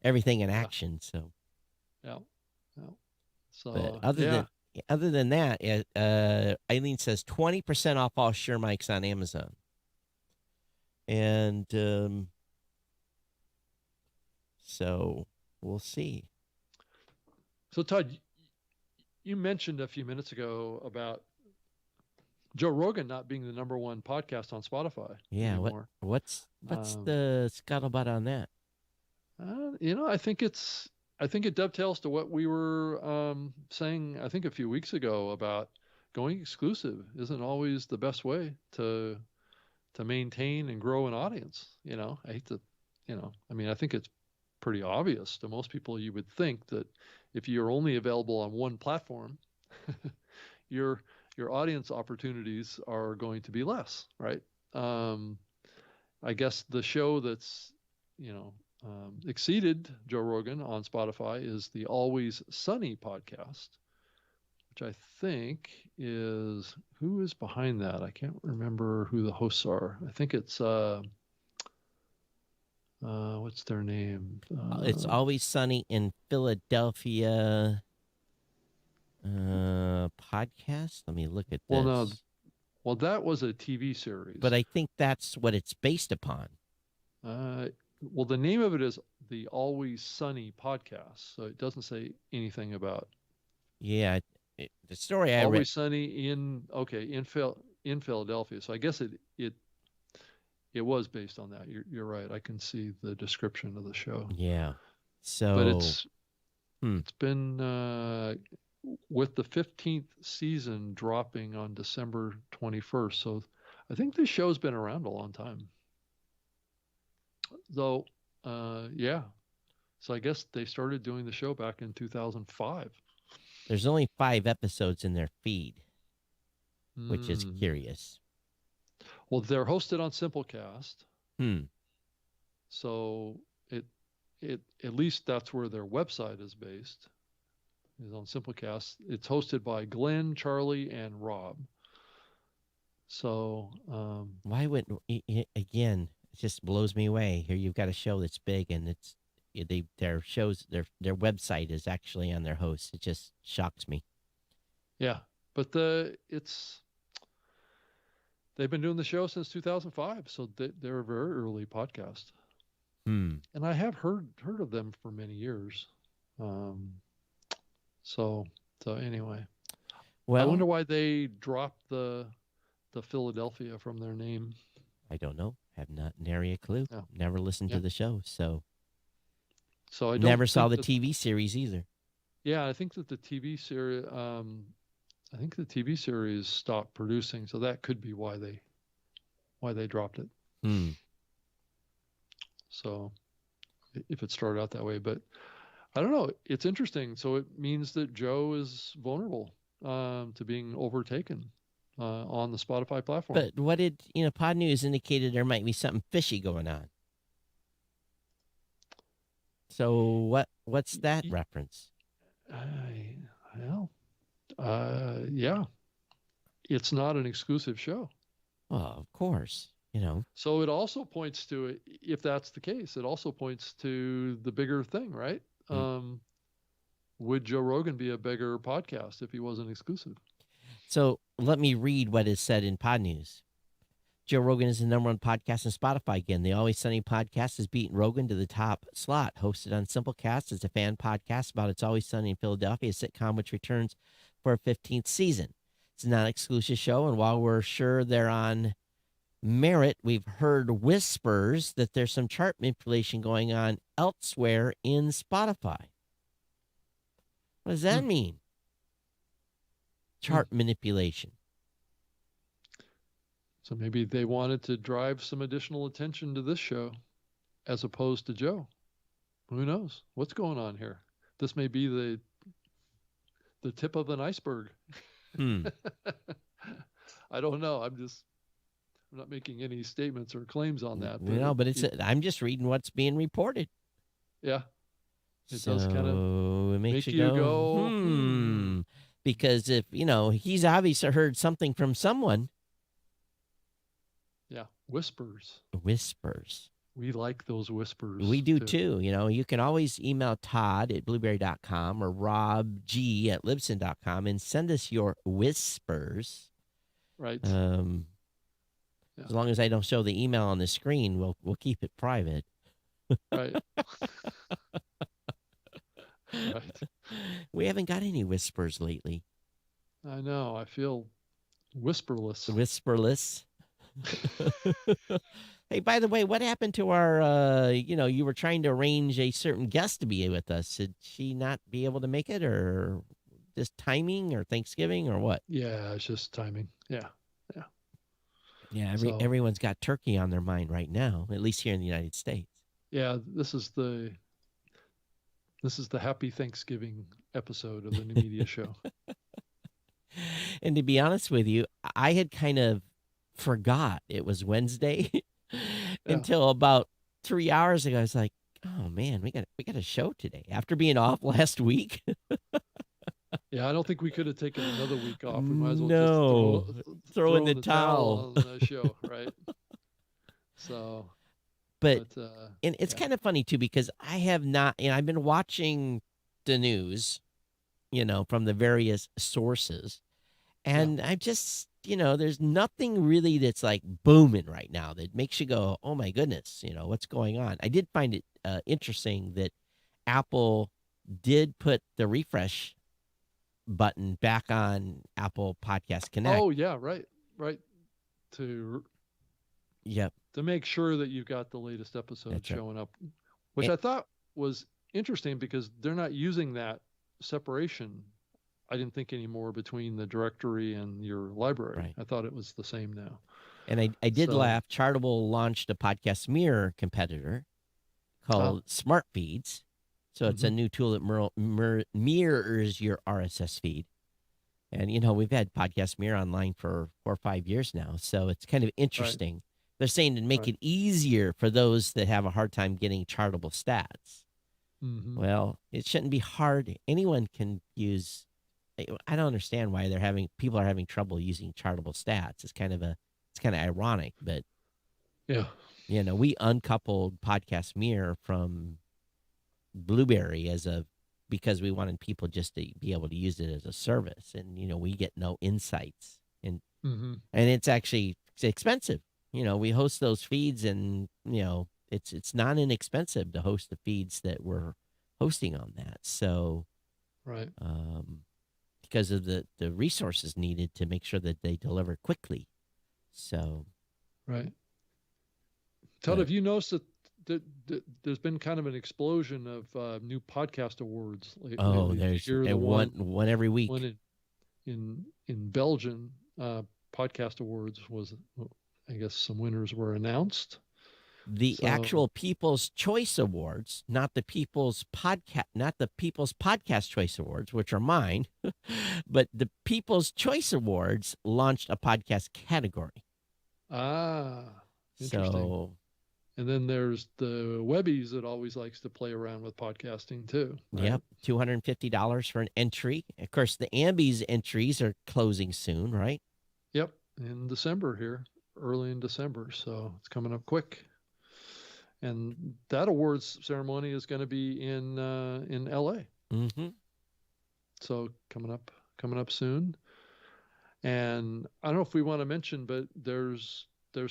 everything in action. So, yeah. So, but other than that, Eileen says 20% off all Shure mics on Amazon, and so we'll see. So, Todd, you mentioned a few minutes ago about Joe Rogan not being the #1 podcast on Spotify anymore. What's the scuttlebutt on that? I think it dovetails to what we were saying, I think a few weeks ago, about going exclusive isn't always the best way to maintain and grow an audience. I hate to, I think it's pretty obvious to most people. You would think that if you're only available on one platform, your audience opportunities are going to be less, right? I guess the show that's, exceeded Joe Rogan on Spotify is the Always Sunny podcast, which I think is, who is behind that? I can't remember who the hosts are. I think it's what's their name? It's Always Sunny in Philadelphia podcast. Let me look at this. Well, that was a TV series. But I think that's what it's based upon. Well, the name of it is the Always Sunny podcast, so it doesn't say anything about. Yeah, the story I Always read. Sunny in Philadelphia. So I guess it was based on that. You're right. I can see the description of the show. Yeah. So, but it's been with the 15th season dropping on December 21st. So I think this show's been around a long time. Though, yeah. So I guess they started doing the show back in 2005. There's only 5 episodes in their feed, which is curious. Well, they're hosted on Simplecast. So it at least that's where their website is based, is on Simplecast. It's hosted by Glenn, Charlie, and Rob. So why wouldn't, again, it just blows me away. Here you've got a show that's big, and their website is actually on their host. It just shocks me. Yeah, but they've been doing the show since 2005, so they're a very early podcast. And I have heard of them for many years. So anyway, well, I wonder why they dropped the Philadelphia from their name. I don't know. Have not nary a clue. No. Never listened to the show, so I never saw the TV series either. Yeah, I think that the TV series. I think the TV series stopped producing, so that could be why they dropped it. So, if it started out that way, but I don't know. It's interesting. So it means that Joe is vulnerable to being overtaken on the Spotify platform. But what did Pod News indicated there might be something fishy going on. So what's that reference? Yeah, it's not an exclusive show. Well, of course, So it also points to, if that's the case, it also points to the bigger thing, right? Would Joe Rogan be a bigger podcast if he wasn't exclusive? So let me read what is said in Pod News. Joe Rogan is the #1 podcast on Spotify again. The Always Sunny podcast has beaten Rogan to the top slot. Hosted on Simplecast, it's a fan podcast about It's Always Sunny in Philadelphia, a sitcom which returns for a 15th season. It's a non-exclusive show, and while we're sure they're on merit, we've heard whispers that there's some chart manipulation going on elsewhere in Spotify. What does that mean? Chart manipulation. So maybe they wanted to drive some additional attention to this show as opposed to Joe. Who knows what's going on here? This may be the tip of an iceberg. I don't know. I'm not making any statements or claims on that. But but I'm just reading what's being reported. Yeah. It does kind of make you go, Because if, he's obviously heard something from someone. Yeah, whispers. We like those whispers. We do too. You can always email Todd at blueberry.com or robg@libsyn.com and send us your whispers. Right. As long as I don't show the email on the screen, we'll keep it private. Right. Right. We haven't got any whispers lately. I know. I feel Whisperless. Whisperless. Hey, by the way, what happened to our, you were trying to arrange a certain guest to be with us. Did she not be able to make it, or just timing, or Thanksgiving, or what? Yeah, it's just timing. Yeah. Yeah, So, everyone's got turkey on their mind right now, at least here in the United States. yeah, this is the Happy Thanksgiving episode of the New Media Show. And to be honest with you, I had kind of forgot it was Wednesday until about 3 hours ago. I was like, "Oh man, we got a show today after being off last week." Yeah, I don't think we could have taken another week off. We might as well No, just throw in the towel towel. on the show, right? So, But but and it's yeah. kind of funny too, because I have not, I've been watching the news, from the various sources, and I just, there's nothing really that's like booming right now that makes you go, "Oh my goodness, what's going on?" I did find it interesting that Apple did put the refresh button back on Apple Podcast Connect. Oh yeah, right. To Yep. to make sure that you've got the latest episode That's right. showing up, which I thought was interesting because they're not using that separation, I didn't think, anymore between the directory and your library. Right. I thought it was the same now. And I did laugh. Chartable launched a podcast mirror competitor called Smart Feeds. So it's a new tool that mirrors your RSS feed. And, we've had Podcast Mirror online for 4 or 5 years now. So it's kind of interesting. Right. They're saying to make it easier for those that have a hard time getting chartable stats. Mm-hmm. Well, it shouldn't be hard. Anyone can use. I don't understand why people are having trouble using chartable stats. It's kind of ironic, but yeah, we uncoupled Podcast Mirror from Blueberry because we wanted people just to be able to use it as a service, and we get no insights, and it's actually expensive. We host those feeds, and it's not inexpensive to host the feeds that we're hosting on that. So, right. Because of the resources needed to make sure that they deliver quickly. So, right. Todd, have you noticed that there's been kind of an explosion of new podcast awards lately? Oh, there's one every week. One in Belgium, podcast awards was, I guess, some winners were announced. The actual People's Choice Awards, not the People's Podcast Choice Awards, which are mine, but the People's Choice Awards launched a podcast category. Interesting. So, and then there's the Webbies that always likes to play around with podcasting too. Right? Yep, $250 for an entry. Of course, the Ambies entries are closing soon, right? Yep, in December here, early in December, so it's coming up quick. And that awards ceremony is going to be in LA. Mm-hmm. So coming up soon. And I don't know if we want to mention, but there's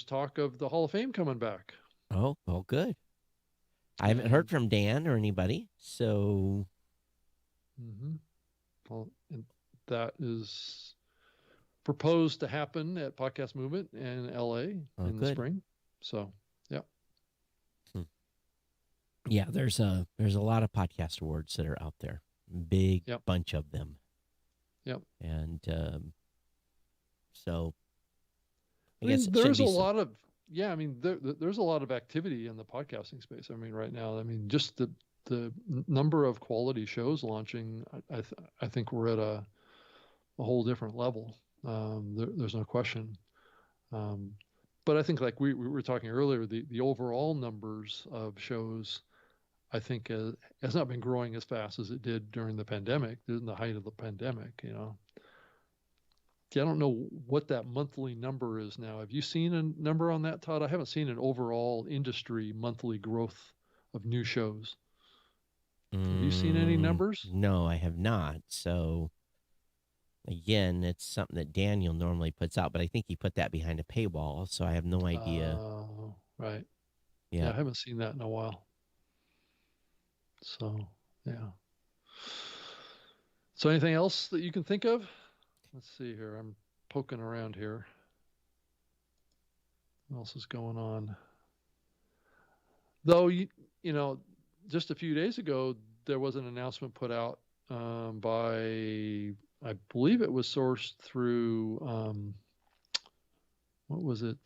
talk of the Hall of Fame coming back. Oh, well, good. I haven't heard from Dan or anybody, so. Well, and that is proposed to happen at Podcast Movement in LA in the spring. So. Yeah, there's a lot of podcast awards that are out there. Big bunch of them. Yep. And so I guess there's a lot of there's a lot of activity in the podcasting space. I mean, right now, just the number of quality shows launching, I think we're at a whole different level. There's no question. But I think, like we were talking earlier, the overall numbers of shows, I think, has not been growing as fast as it did during the pandemic, in the height of the pandemic. I don't know what that monthly number is now. Have you seen a number on that, Todd? I haven't seen an overall industry monthly growth of new shows. Have you seen any numbers? No, I have not. So, again, it's something that Daniel normally puts out, but I think he put that behind a paywall, so I have no idea. Oh, right. Yeah, I haven't seen that in a while. So, yeah. So anything else that you can think of? Let's see here. I'm poking around here. What else is going on? Though, you know, just a few days ago, there was an announcement put out by, I believe it was sourced through, what was it?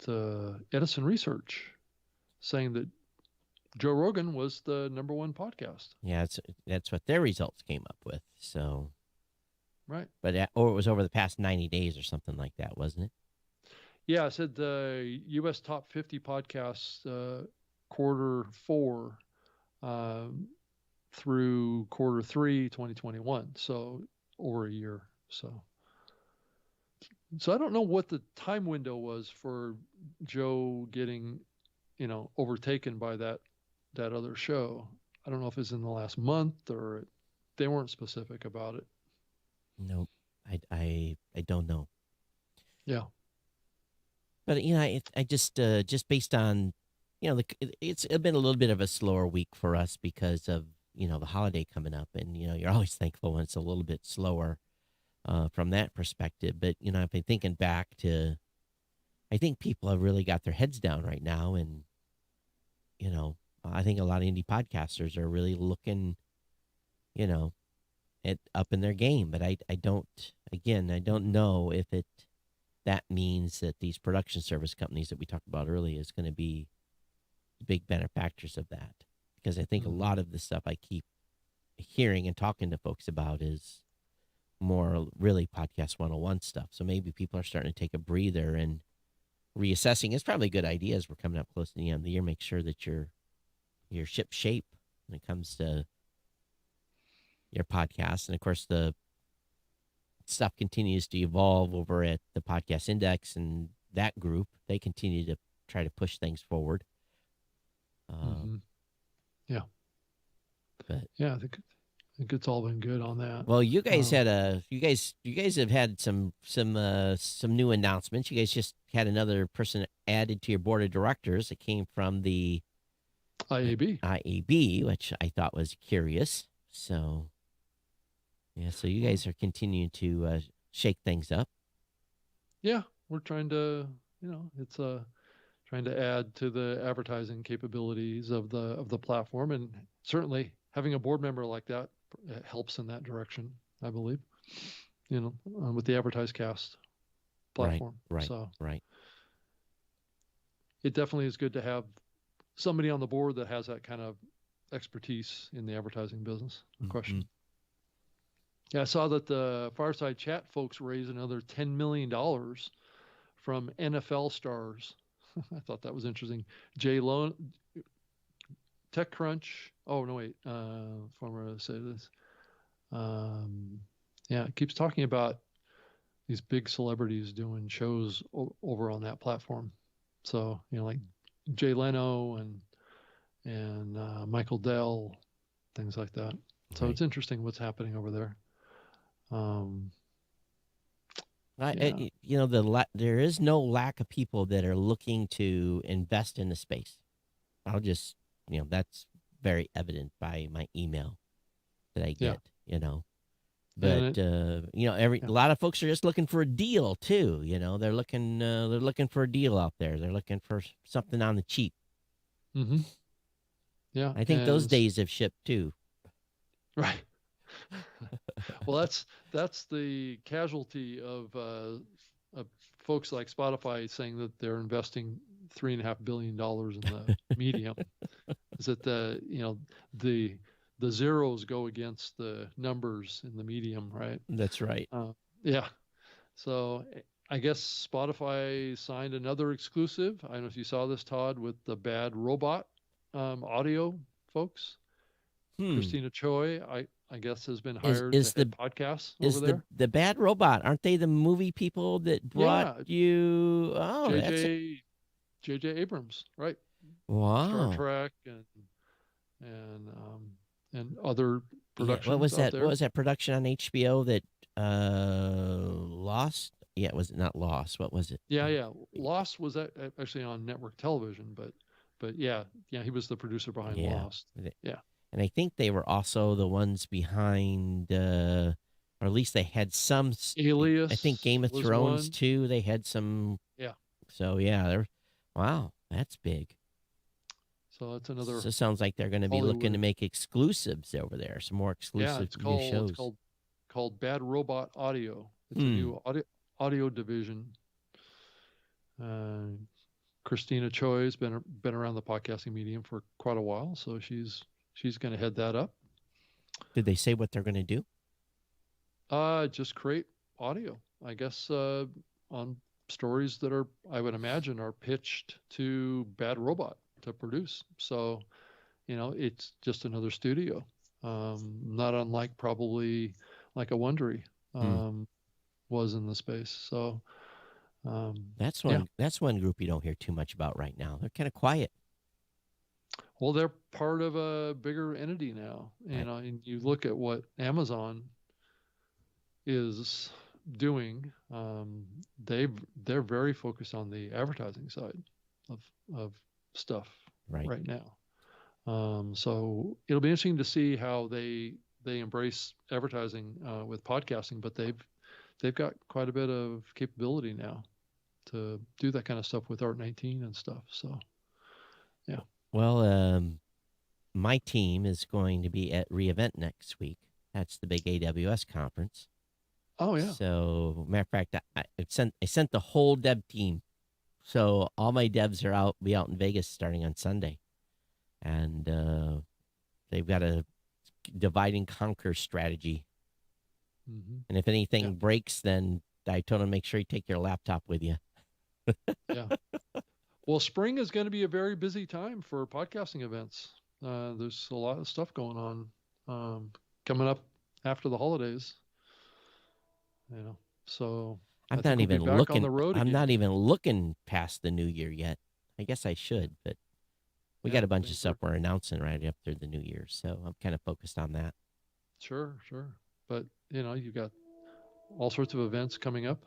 Edison Research, saying that Joe Rogan was the #1 podcast. Yeah, that's what their results came up with. So, right. But or it was over the past 90 days or something like that, wasn't it? Yeah, I said the U.S. top 50 podcasts, Q4 through Q3 2021. So over a year. So I don't know what the time window was for Joe getting, overtaken by that other show. I don't know if it's in the last month or they weren't specific about it. Nope. I don't know. Yeah. But I just based on, it's been a little bit of a slower week for us because of the holiday coming up, and you're always thankful when it's a little bit slower from that perspective. But I've been thinking back to, I think people have really got their heads down right now, and I think a lot of indie podcasters are really looking, at up in their game. But I don't know if that means that these production service companies that we talked about earlier is going to be big benefactors of that. Because I think a lot of the stuff I keep hearing and talking to folks about is more really podcast 101 stuff. So maybe people are starting to take a breather and reassessing. It's probably a good idea as we're coming up close to the end of the year. Make sure that your ship shape when it comes to your podcast. And of course, the stuff continues to evolve over at the Podcast Index and that group. They continue to try to push things forward. Yeah. But yeah, I think it's all been good on that. Well, you guys you guys have had some new announcements. You guys just had another person added to your board of directors that came from the IAB, which I thought was curious. So yeah, so you guys are continuing to shake things up. Yeah, we're trying to, it's trying to add to the advertising capabilities of the platform, and certainly having a board member like that helps in that direction, I believe. With the AdvertiseCast platform. Right. It definitely is good to have somebody on the board that has that kind of expertise in the advertising business. No question. Yeah, I saw that the Fireside Chat folks raised another $10 million from NFL stars. I thought that was interesting. Jay Lone, TechCrunch. Oh, no, wait. Former say this. Yeah, it keeps talking about these big celebrities doing shows over on that platform. So, like Jay Leno and Michael Dell, things like that. So It's interesting what's happening over there. There is no lack of people that are looking to invest in the space. I'll just, that's very evident by my email that I get, But a lot of folks are just looking for a deal too. They're looking for a deal out there. They're looking for something on the cheap. Mm-hmm. Yeah, I think those days have shipped too. Right. Well, that's the casualty of folks like Spotify saying that they're investing $3.5 billion in the medium. Is that the zeros go against the numbers in the medium, right? That's right. Yeah. So I guess Spotify signed another exclusive. I don't know if you saw this, Todd, with the Bad Robot audio folks. Christina Choi, I guess, has been hired to head podcasts over there. The Bad Robot, aren't they the movie people that brought you? Oh, J.J. Abrams, right? Wow. Star Trek and other productions. What was that? There. What was that production on HBO that Lost? Yeah, was it not Lost? What was it? Yeah. Lost was actually on network television, but yeah, he was the producer behind Lost. Yeah. And I think they were also the ones behind or at least they had some. Alias. I think Game of was Thrones one. too. They had some. Yeah. So yeah, wow, that's big. So that's another. So it sounds like they're going to be looking to make exclusives over there, some more exclusive new shows. It's called Bad Robot Audio. It's a new audio division. Christina Choi's been around the podcasting medium for quite a while, so she's going to head that up. Did they say what they're going to do? Just create audio, I guess, on stories that I would imagine are pitched to Bad Robot to produce. So, it's just another studio, not unlike probably like a Wondery was in the space. So. That's one group you don't hear too much about right now. They're kind of quiet. Well, they're part of a bigger entity now, and you look at what Amazon is doing. They're very focused on the advertising side of stuff right now. So it'll be interesting to see how they embrace advertising with podcasting, but they've got quite a bit of capability now to do that kind of stuff with Art19 and stuff. So, yeah. Well, my team is going to be at re:Event next week. That's the big AWS conference. Oh yeah. So, matter of fact, I sent the whole dev team. So all my devs are be out in Vegas starting on Sunday, and they've got a divide and conquer strategy. Mm-hmm. And if anything breaks, then I told them make sure you take your laptop with you. Yeah. Well, spring is going to be a very busy time for podcasting events. There's a lot of stuff going on coming up after the holidays. So I'm not even looking on the road. I'm not even looking past the new year yet. I guess I should, but we got a bunch of stuff we're announcing right after the new year, so I'm kind of focused on that. Sure. But you've got all sorts of events coming up.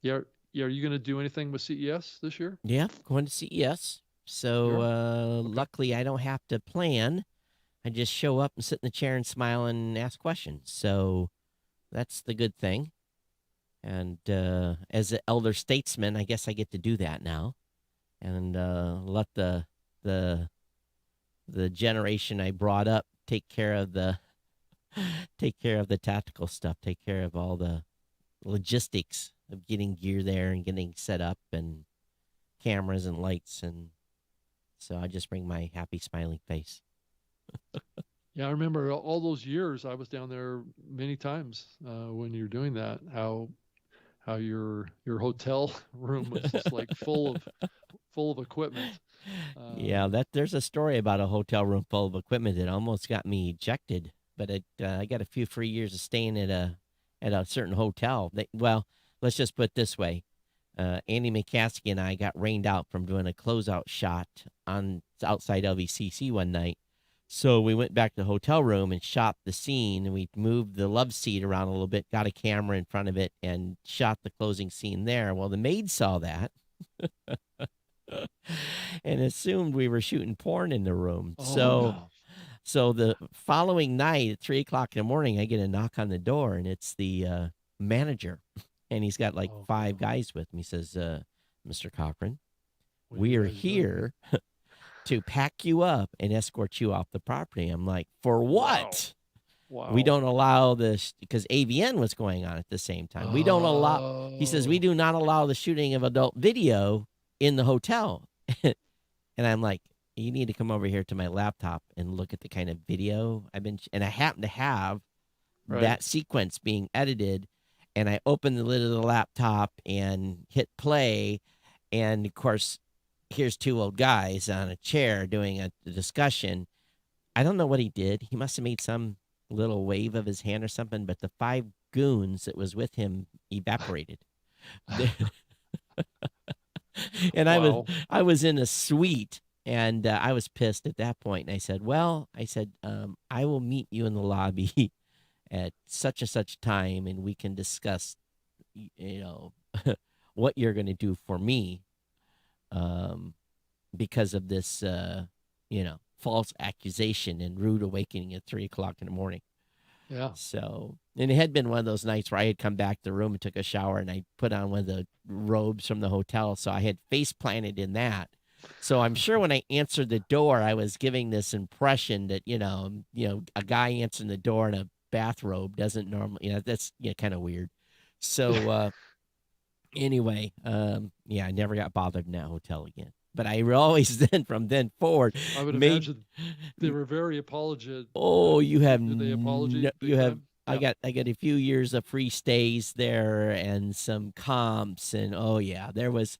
Yeah. Are you going to do anything with CES this year? Yeah, going to CES. So luckily I don't have to plan. I just show up and sit in the chair and smile and ask questions. So that's the good thing. And as an elder statesman, I guess I get to do that now, and let the generation I brought up take care of the tactical stuff, take care of all the logistics of getting gear there and getting set up and cameras and lights, and so I just bring my happy smiling face. Yeah, I remember all those years I was down there many times when you're doing that. How your hotel room was just like full of equipment. Yeah, there's a story about a hotel room full of equipment that almost got me ejected, but I got a few free years of staying at a certain hotel. Let's just put it this way. Andy McCaskey and I got rained out from doing a closeout shot outside LVCC one night. So we went back to the hotel room and shot the scene, and we moved the love seat around a little bit, got a camera in front of it, and shot the closing scene there. Well, the maid saw that and assumed we were shooting porn in the room. So the following night at 3:00 in the morning, I get a knock on the door, and it's the manager. And he's got like 5 guys with him. He says, Mr. Cochran, we are here to pack you up and escort you off the property. I'm like, for what? Wow. We don't allow this, because AVN was going on at the same time. We don't allow, he says, we do not allow the shooting of adult video in the hotel. And I'm like, you need to come over here to my laptop and look at the kind of video and I happen to have that sequence being edited. And I opened the lid of the laptop and hit play. And of course, here's 2 old guys on a chair doing a discussion. I don't know what he did. He must have made some little wave of his hand or something, but the 5 goons that was with him evaporated. And I was in a suite, and I was pissed at that point. And I said, I will meet you in the lobby at such and such time, and we can discuss, what you're going to do for me. Because of this, false accusation and rude awakening at 3:00 in the morning. Yeah. So And it had been one of those nights where I had come back to the room and took a shower, and I put on one of the robes from the hotel. So I had face planted in that. So I'm sure when I answered the door, I was giving this impression that, a guy answering the door in a bathrobe doesn't normally, that's kind of weird. So anyway, I never got bothered in that hotel again. But I always then, from then forward, I would made. imagine they were very apologetic. Oh, you have Did they apology big you have. time? I got a few years of free stays there and some comps, and oh yeah, there was.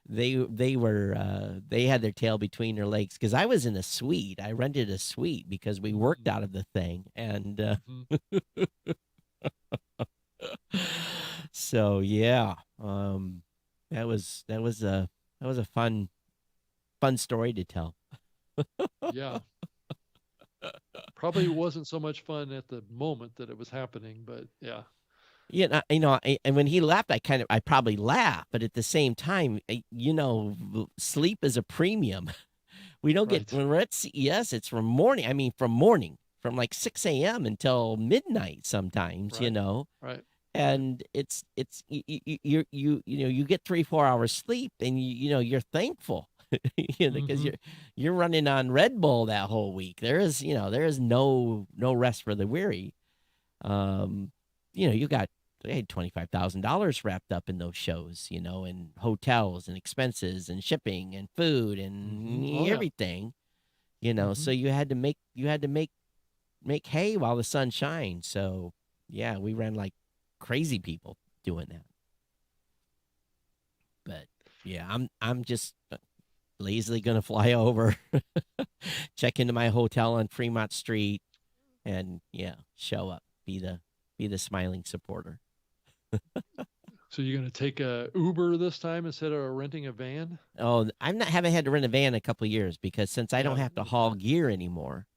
They had their tail between their legs because I was in a suite. I rented a suite because we worked out of the thing, and so yeah, that was a fun story to tell. Yeah. Probably wasn't so much fun at the moment that it was happening, but yeah. Yeah, and when he left, I probably laughed, but at the same time, sleep is a premium. We don't get Right. when we're at CES, it's from morning. I mean, from like 6 a.m. until midnight sometimes, Right. Right. and you get 3-4 hours sleep, and you're thankful, because you're running on Red Bull that whole week. There is no rest for the weary. They had $25,000 wrapped up in those shows, and hotels and expenses and shipping and food and Oh, yeah. everything, so you had to make hay while the sun shines. So yeah, we ran like crazy people doing that. But yeah, I'm just lazily gonna fly over, check into my hotel on Fremont Street, and show up, be the smiling supporter. So you're going to take a Uber this time instead of renting a van? Oh, haven't had to rent a van in a couple of years because since I don't Yeah, have to haul gear anymore,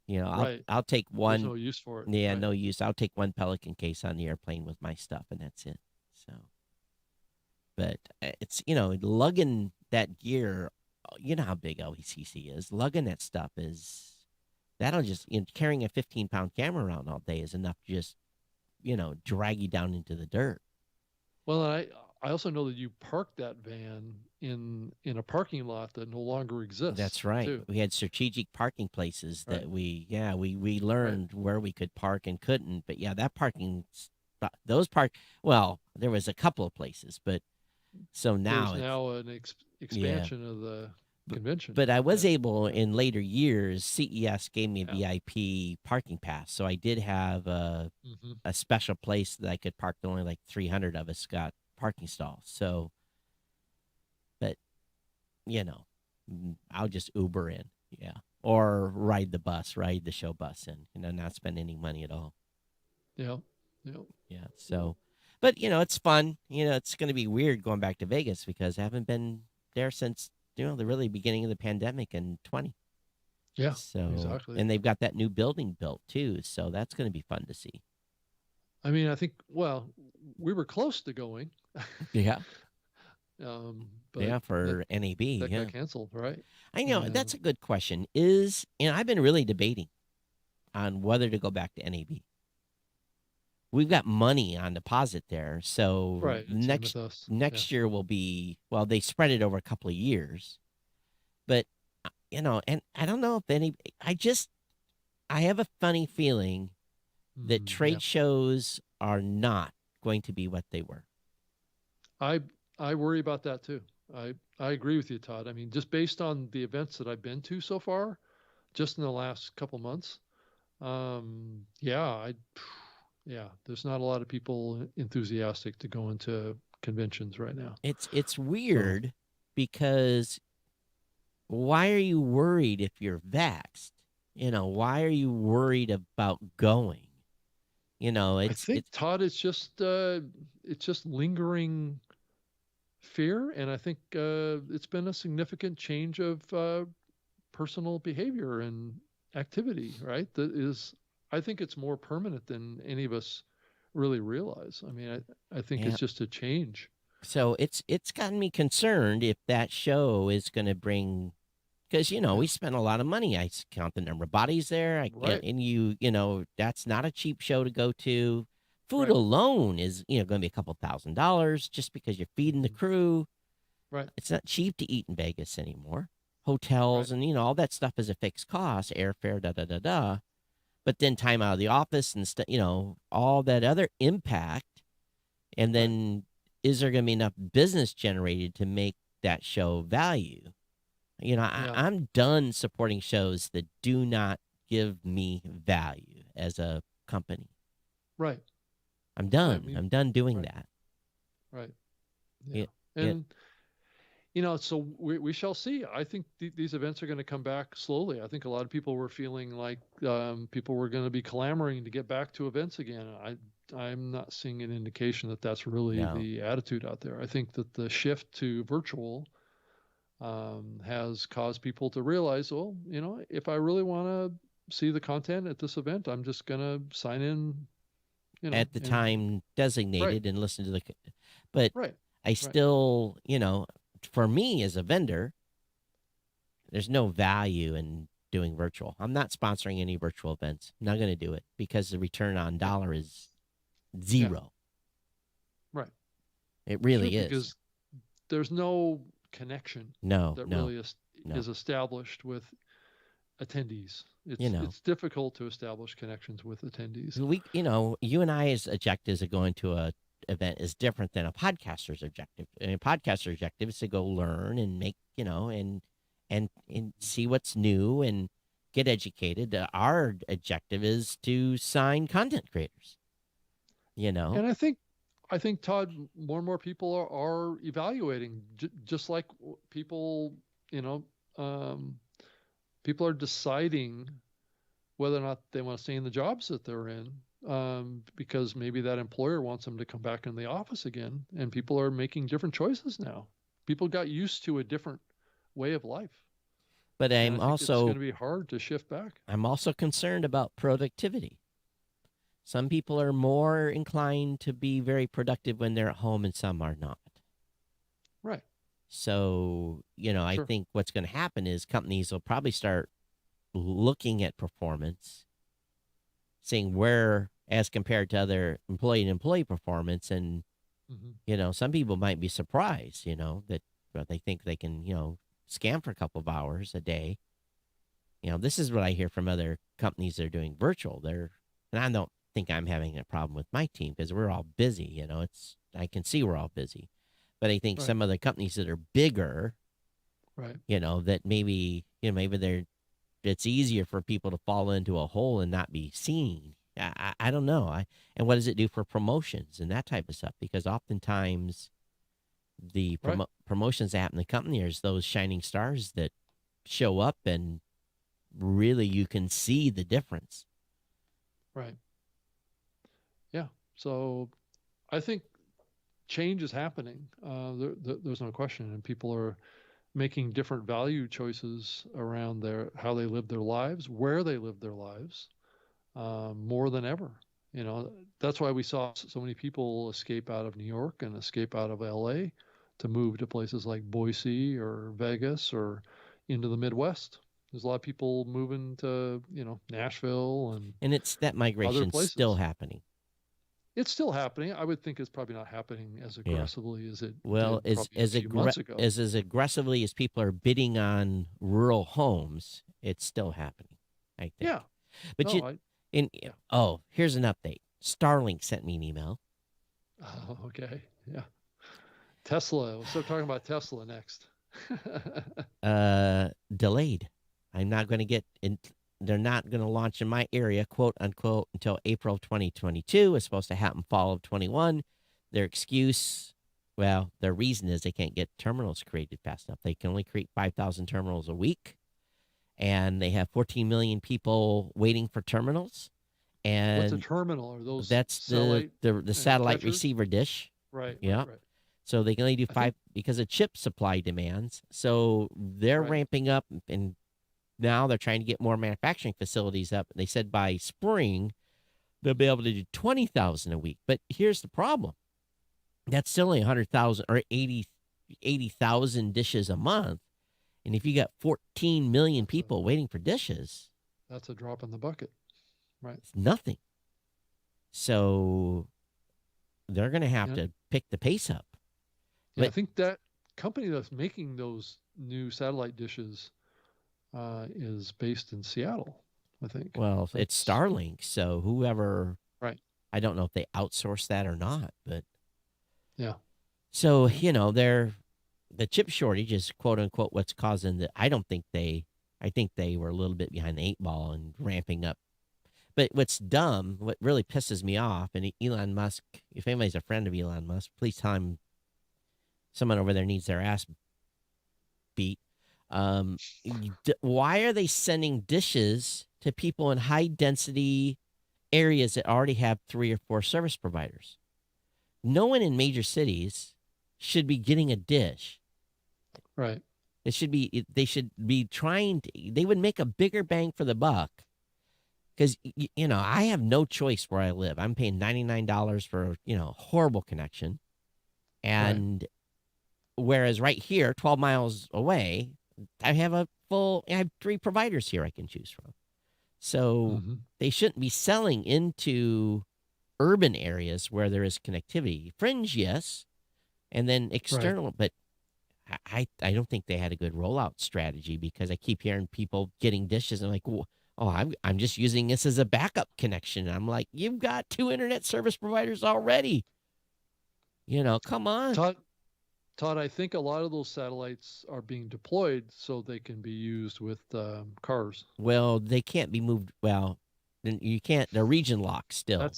right. I'll take There's one. no use for it. Yeah, Right. no use. I'll take one Pelican case on the airplane with my stuff, and that's it. So, but it's lugging that gear. You know how big OECC is. Lugging that stuff that'll just carrying a 15-pound camera around all day is enough to just drag you down into the dirt. Well, I also know that you parked that van in a parking lot that no longer exists. That's right. Too. We had strategic parking places that Right. we learned where we could park and couldn't. But yeah, that parking spot, well, there was a couple of places, but so now There's it's now an expansion of the convention. But I was able in later years. CES gave me a Yeah. VIP parking pass, so I did have a special place that I could park. Only like 300 of us got parking stalls. So, but I'll just Uber in, or ride the show bus in, not spend any money at all. Yeah. Yeah. So, but it's fun. It's going to be weird going back to Vegas because I haven't been there since the really beginning of the pandemic in 2020. Yeah. So exactly. And they've got that new building built too, so that's going to be fun to see. I mean, I think we were close to going. Yeah. But For NAB. that got canceled, right? I know that's a good question. I've been really debating on whether to go back to NAB. We've got money on deposit there, so Right. next year will be, well, they spread it over a couple of years, but and I don't know if I have a funny feeling that trade shows are not going to be what they were. I worry about that too. I agree with you, Todd. I mean, just based on the events that I've been to so far, just in the last couple months, there's not a lot of people enthusiastic to go into conventions right now. It's weird because why are you worried if you're vaxxed? Why are you worried about going? I think, Todd, it's just lingering fear, and I think it's been a significant change of personal behavior and activity, right? I think it's more permanent than any of us really realize. I mean, I think it's just a change. So it's gotten me concerned if that show is going to bring, because we spent a lot of money. I count the number of bodies there, Right. and that's not a cheap show to go to. food Right. alone is, going to be a couple $1,000 just because you're feeding the crew. Right. It's not cheap to eat in Vegas anymore. Right. Hotels and, all that stuff is a fixed cost, airfare, da da da da. But then time out of the office and stuff, all that other impact. And then is there going to be enough business generated to make that show value? Yeah. I'm done supporting shows that do not give me value as a company. Right. I'm done. I mean, I'm done doing right. that. Right. Yeah. Yeah. And so we shall see. I think these events are going to come back slowly. I think a lot of people were feeling like people were going to be clamoring to get back to events again. I'm not seeing an indication that that's really the attitude out there. I think that the shift to virtual has caused people to realize, well, if I really want to see the content at this event, I'm just going to sign in, at the time designated and listen to the. But I still, for me as a vendor, there's no value in doing virtual. I'm not sponsoring any virtual events. I'm not going to do it because the return on dollar is zero. Yeah. Right. It really is. Because there's no connection that really is established with attendees. It's difficult to establish connections with attendees. You and I's objectives of going to a event is different than a podcaster's objective. And a podcaster's objective is to go learn and make, and see what's new and get educated. Our objective is to sign content creators. And I think Todd, more and more people are evaluating, just like people, people are deciding whether or not they want to stay in the jobs that they're in, because maybe that employer wants them to come back in the office again, and people are making different choices now. People got used to a different way of life. But it's going to be hard to shift back. I'm also concerned about productivity. Some people are more inclined to be very productive when they're at home and some are not. Right. So, I think what's going to happen is companies will probably start looking at performance, seeing where as compared to other employee performance. And, some people might be surprised, that they think they can, scam for a couple of hours a day. This is what I hear from other companies that are doing virtual. And I don't think I'm having a problem with my team because we're all busy. I can see we're all busy. But I think some other companies that are bigger, that maybe it's easier for people to fall into a hole and not be seen. I don't know. And what does it do for promotions and that type of stuff? Because oftentimes the promotions that happen in the company are those shining stars that show up and really you can see the difference. Right. Yeah. So I think change is happening. There's no question. And people are making different value choices around how they live their lives, where they live their lives, more than ever. That's why we saw so many people escape out of New York and escape out of LA to move to places like Boise or Vegas or into the Midwest. There's a lot of people moving to, Nashville and it's that migration still happening. It's still happening. I would think it's probably not happening as aggressively as it did months ago. As aggressively as people are bidding on rural homes, it's still happening, I think. Yeah. But here's an update. Starlink sent me an email. Oh, okay. Yeah. Tesla. We'll start talking about Tesla next. Delayed. I'm not going to get in. They're not going to launch in my area, quote unquote, until April of 2022. It's supposed to happen fall of 21. Their reason is they can't get terminals created fast enough. They can only create 5,000 terminals a week, and they have 14 million people waiting for terminals. And what's a terminal? Are those that's the satellite receiver dish? Right. Yeah. Right. So they can only do 5 because of chip supply demands. So they're ramping up, and now they're trying to get more manufacturing facilities up. They said by spring, they'll be able to do 20,000 a week. But here's the problem. That's still only 100,000 or 80,000 dishes a month. And if you got 14 million people waiting for dishes, that's a drop in the bucket. Right. It's nothing. So they're going to have Yeah. to pick the pace up. Yeah, I But think that company that's making those new satellite dishes is based in Seattle, I think. well, it's That's Starlink, so whoever, right. I don't know if they outsource that or not, but Yeah. so the chip shortage is quote unquote what's causing the. I think they were a little bit behind the eight ball and ramping up. But what's dumb, what really pisses me off, and Elon Musk, if anybody's a friend of Elon Musk, please tell him someone over there needs their ass beat. Why are they sending dishes to people in high density areas that already have 3 or 4 service providers? No one in major cities should be getting a dish. Right. They should be trying to, they would make a bigger bang for the buck. Because, I have no choice where I live. I'm paying $99 for, horrible connection. And whereas right here, 12 miles away, I have 3 providers here I can choose from. So they shouldn't be selling into urban areas where there is connectivity. Fringe, yes. And then external, but I don't think they had a good rollout strategy, because I keep hearing people getting dishes and like, oh, I'm just using this as a backup connection. And I'm like, you've got 2 internet service providers already. Come on. Todd, I think a lot of those satellites are being deployed so they can be used with cars. Well, they can't be moved. Well, then you can't. They're region locked still.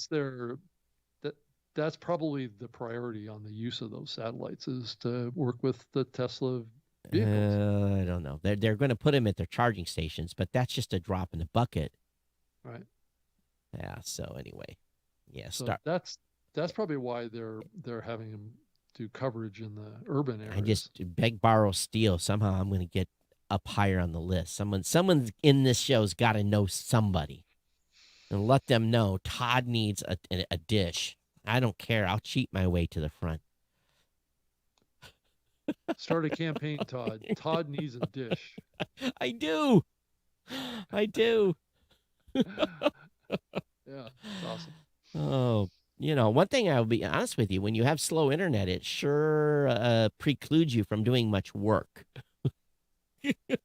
That's probably the priority on the use of those satellites, is to work with the Tesla vehicles. I don't know. They're going to put them at their charging stations, but that's just a drop in the bucket. Right. Yeah. So anyway, yeah. So that's probably why they're having them do coverage in the urban areas. I just beg, borrow, steal. Somehow I'm going to get up higher on the list. Someone in this show's got to know somebody, and let them know Todd needs a dish. I don't care. I'll cheat my way to the front. Start a campaign, Todd. Todd needs a dish. I do. Yeah, that's awesome. Oh, one thing I'll be honest with you, when you have slow internet, it sure precludes you from doing much work. It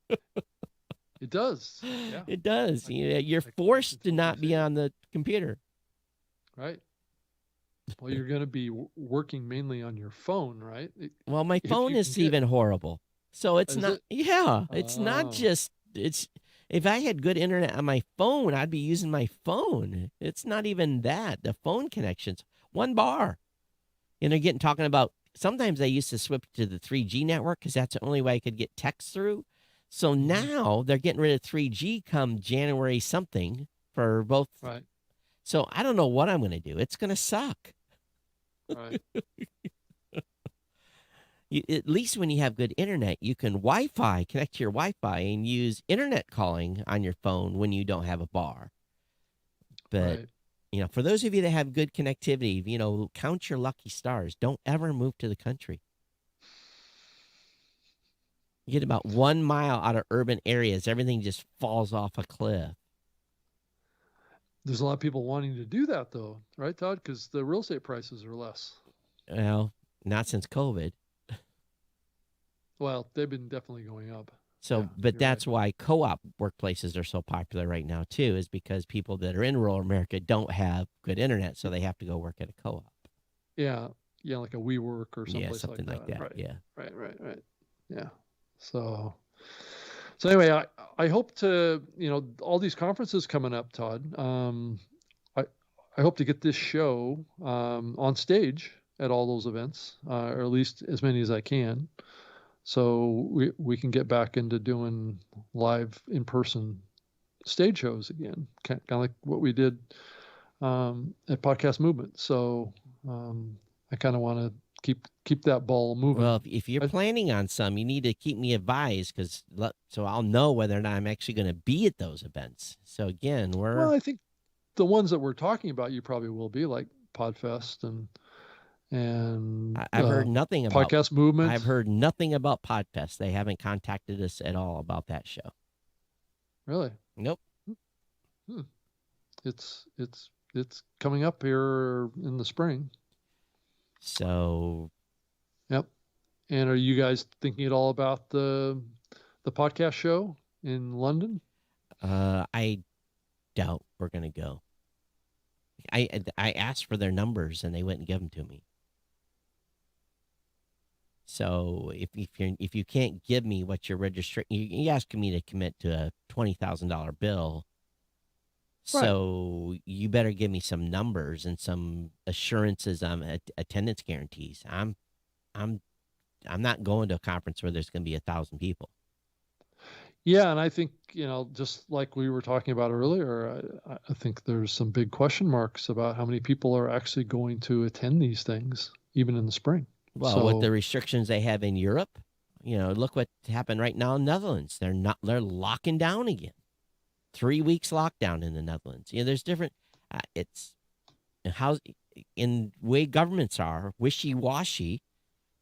does. Yeah. It does. You're forced to not be on the computer. Right. Well, you're going to be working mainly on your phone, right? Well, my phone is even horrible. So it's not. It's not just. If I had good internet on my phone, I'd be using my phone. It's not even that. The phone connections, 1 bar. Talking about, sometimes I used to switch to the 3G network because that's the only way I could get text through. So now they're getting rid of 3G come January something for both. Right. So I don't know what I'm going to do. It's going to suck. Right. At least when you have good internet, you can Wi-Fi, connect to your Wi-Fi and use internet calling on your phone when you don't have a bar. But, for those of you that have good connectivity, count your lucky stars. Don't ever move to the country. You get about 1 mile out of urban areas, everything just falls off a cliff. There's a lot of people wanting to do that, though, right, Todd? Because the real estate prices are less. Well, not since COVID. Well, they've been definitely going up. So, but that's why co-op workplaces are so popular right now, too, is because people that are in rural America don't have good internet, so they have to go work at a co-op. Yeah. Yeah, like a WeWork or someplace something like that. Right. Yeah. Right. Yeah. So anyway, I hope to, all these conferences coming up, Todd. I hope to get this show on stage at all those events, or at least as many as I can, so we can get back into doing live in-person stage shows again, kind of like what we did at Podcast Movement. So I kind of want to keep that ball moving. Well, if you're planning on some, you need to keep me advised, so I'll know whether or not I'm actually going to be at those events. So again, well, I think the ones that we're talking about, you probably will be, like Podfest and I've heard nothing about Podcast Movement. I've heard nothing about Podfest. They haven't contacted us at all about that show. Really? Nope. It's coming up here in the spring. So, Yep. And are you guys thinking at all about the podcast show in London? I doubt we're gonna go. I asked for their numbers and they wouldn't give them to me. So if you can't give me what you're registering, you asking me to commit to a $20,000 bill. Right. So you better give me some numbers and some assurances on attendance guarantees. I'm not going to a conference where there's going to be 1,000 people. Yeah, and I think, just like we were talking about earlier, I think there's some big question marks about how many people are actually going to attend these things, even in the spring. Well, with the restrictions they have in Europe, look what happened right now in the Netherlands. They're locking down again. 3 weeks lockdown in the Netherlands. There's different. It's how in way governments are wishy-washy,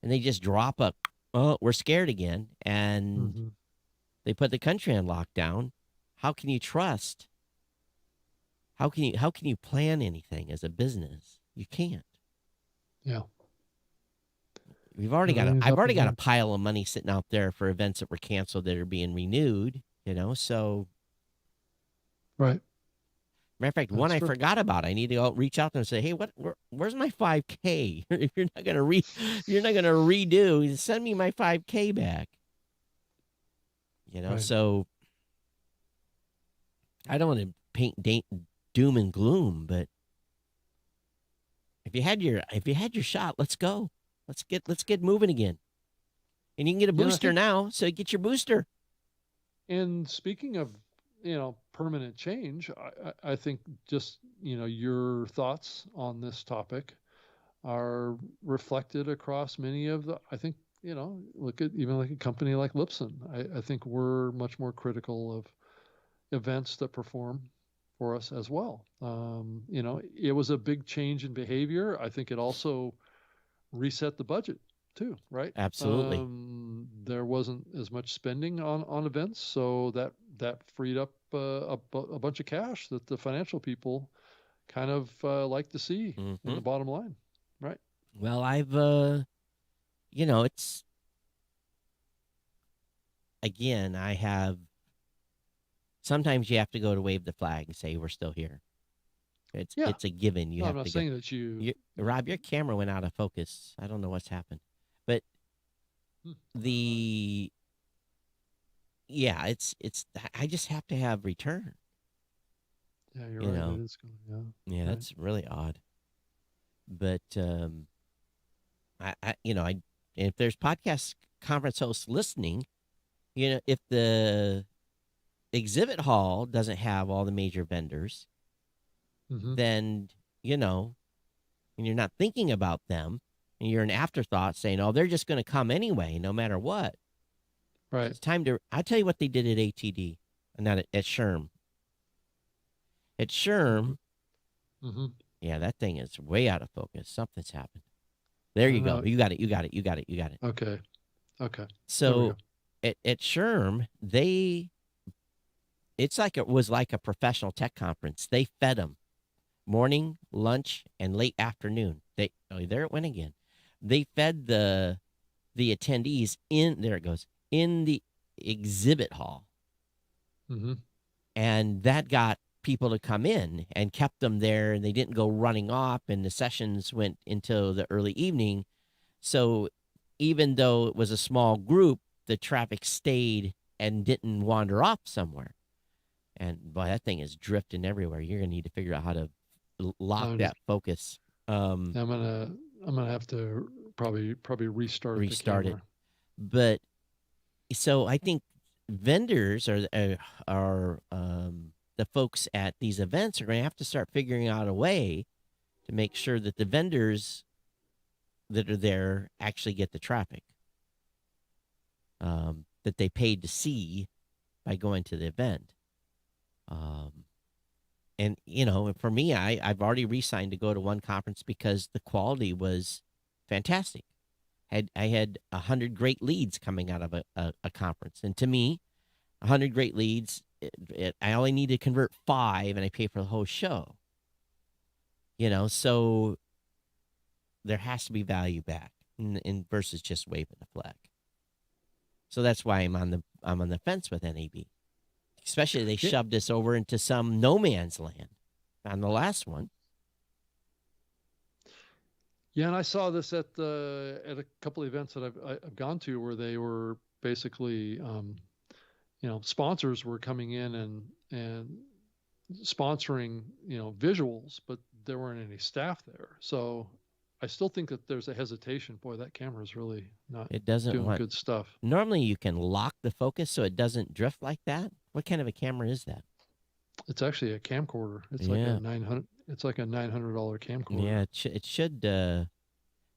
and they just drop a, oh, we're scared again, and they put the country on lockdown. How can you trust? How can you plan anything as a business? You can't. Yeah. I've already got a pile of money sitting out there for events that were canceled that are being renewed, so. Right. Matter of fact, That's one I true. forgot about. I need to reach out to them and say, "Hey, where's my 5K? If you're not gonna redo, send me my 5K back." Right. So I don't want to paint doom and gloom, but if you had your shot, let's go. Let's get moving again. And you can get a booster now, so get your booster. And speaking of, permanent change, I think just, your thoughts on this topic are reflected across many of the, I think, look at even like a company like Lipson. I think we're much more critical of events that perform for us as well. It was a big change in behavior. I think it also reset the budget too, right? Absolutely. There wasn't as much spending on events, so that freed up a bunch of cash that the financial people kind of like to see in the bottom line, right? Well, I've it's again, I have. Sometimes you have to go to wave the flag and say we're still here. It's a given. You have I'm not to saying that Rob, your camera went out of focus. I don't know what's happened, but it's I just have to have return. Yeah, you're right. It is going. Yeah, right. That's really odd. But I if there's podcast conference hosts listening, if the exhibit hall doesn't have all the major vendors, then, and you're not thinking about them, and you're an afterthought saying, oh, they're just going to come anyway, no matter what. Right. It's time to, I'll tell you what they did at ATD, and not at SHRM. At SHRM, yeah, that thing is way out of focus. Something's happened. There you go. You got it. Okay. So at SHRM, it was like a professional tech conference. They fed them morning, lunch, and late afternoon. There it went again. They fed the attendees in the exhibit hall, and that got people to come in and kept them there, and they didn't go running off. And the sessions went into the early evening, so even though it was a small group, the traffic stayed and didn't wander off somewhere. And boy, that thing is drifting everywhere. You're gonna need to figure out how to lock that focus. I'm gonna have to probably restart it. But so I think vendors are the folks at these events are going to have to start figuring out a way to make sure that the vendors that are there actually get the traffic that they paid to see by going to the event. And for me, I've already re-signed to go to one conference because the quality was fantastic. I had 100 great leads coming out of a conference, and to me, 100 great leads, I only need to convert 5, and I pay for the whole show. So there has to be value back, in versus just waving the flag. So that's why I'm on the fence with NAB. Especially they shoved us over into some no man's land on the last one. Yeah, and I saw this at a couple of events that I've gone to where they were basically, sponsors were coming in and sponsoring, visuals, but there weren't any staff there. So I still think that there's a hesitation. Boy, that camera is really not doing good stuff. Normally you can lock the focus so it doesn't drift like that. What kind of a camera is that? It's actually a camcorder. It's like a $900. It's like a $900 camcorder. Yeah, it should.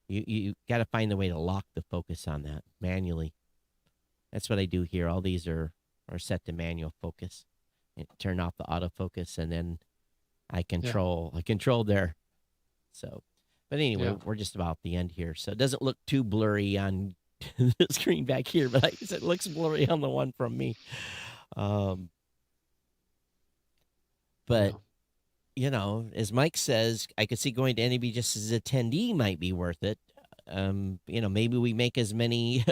You got to find the way to lock the focus on that manually. That's what I do here. All these are set to manual focus. Turn off the autofocus, and then I control there. So, but anyway, we're just about the end here. So it doesn't look too blurry on the screen back here, but like I said, it looks blurry on the one from me. But as Mike says, I could see going to NAB just as an attendee might be worth it. Maybe we make as many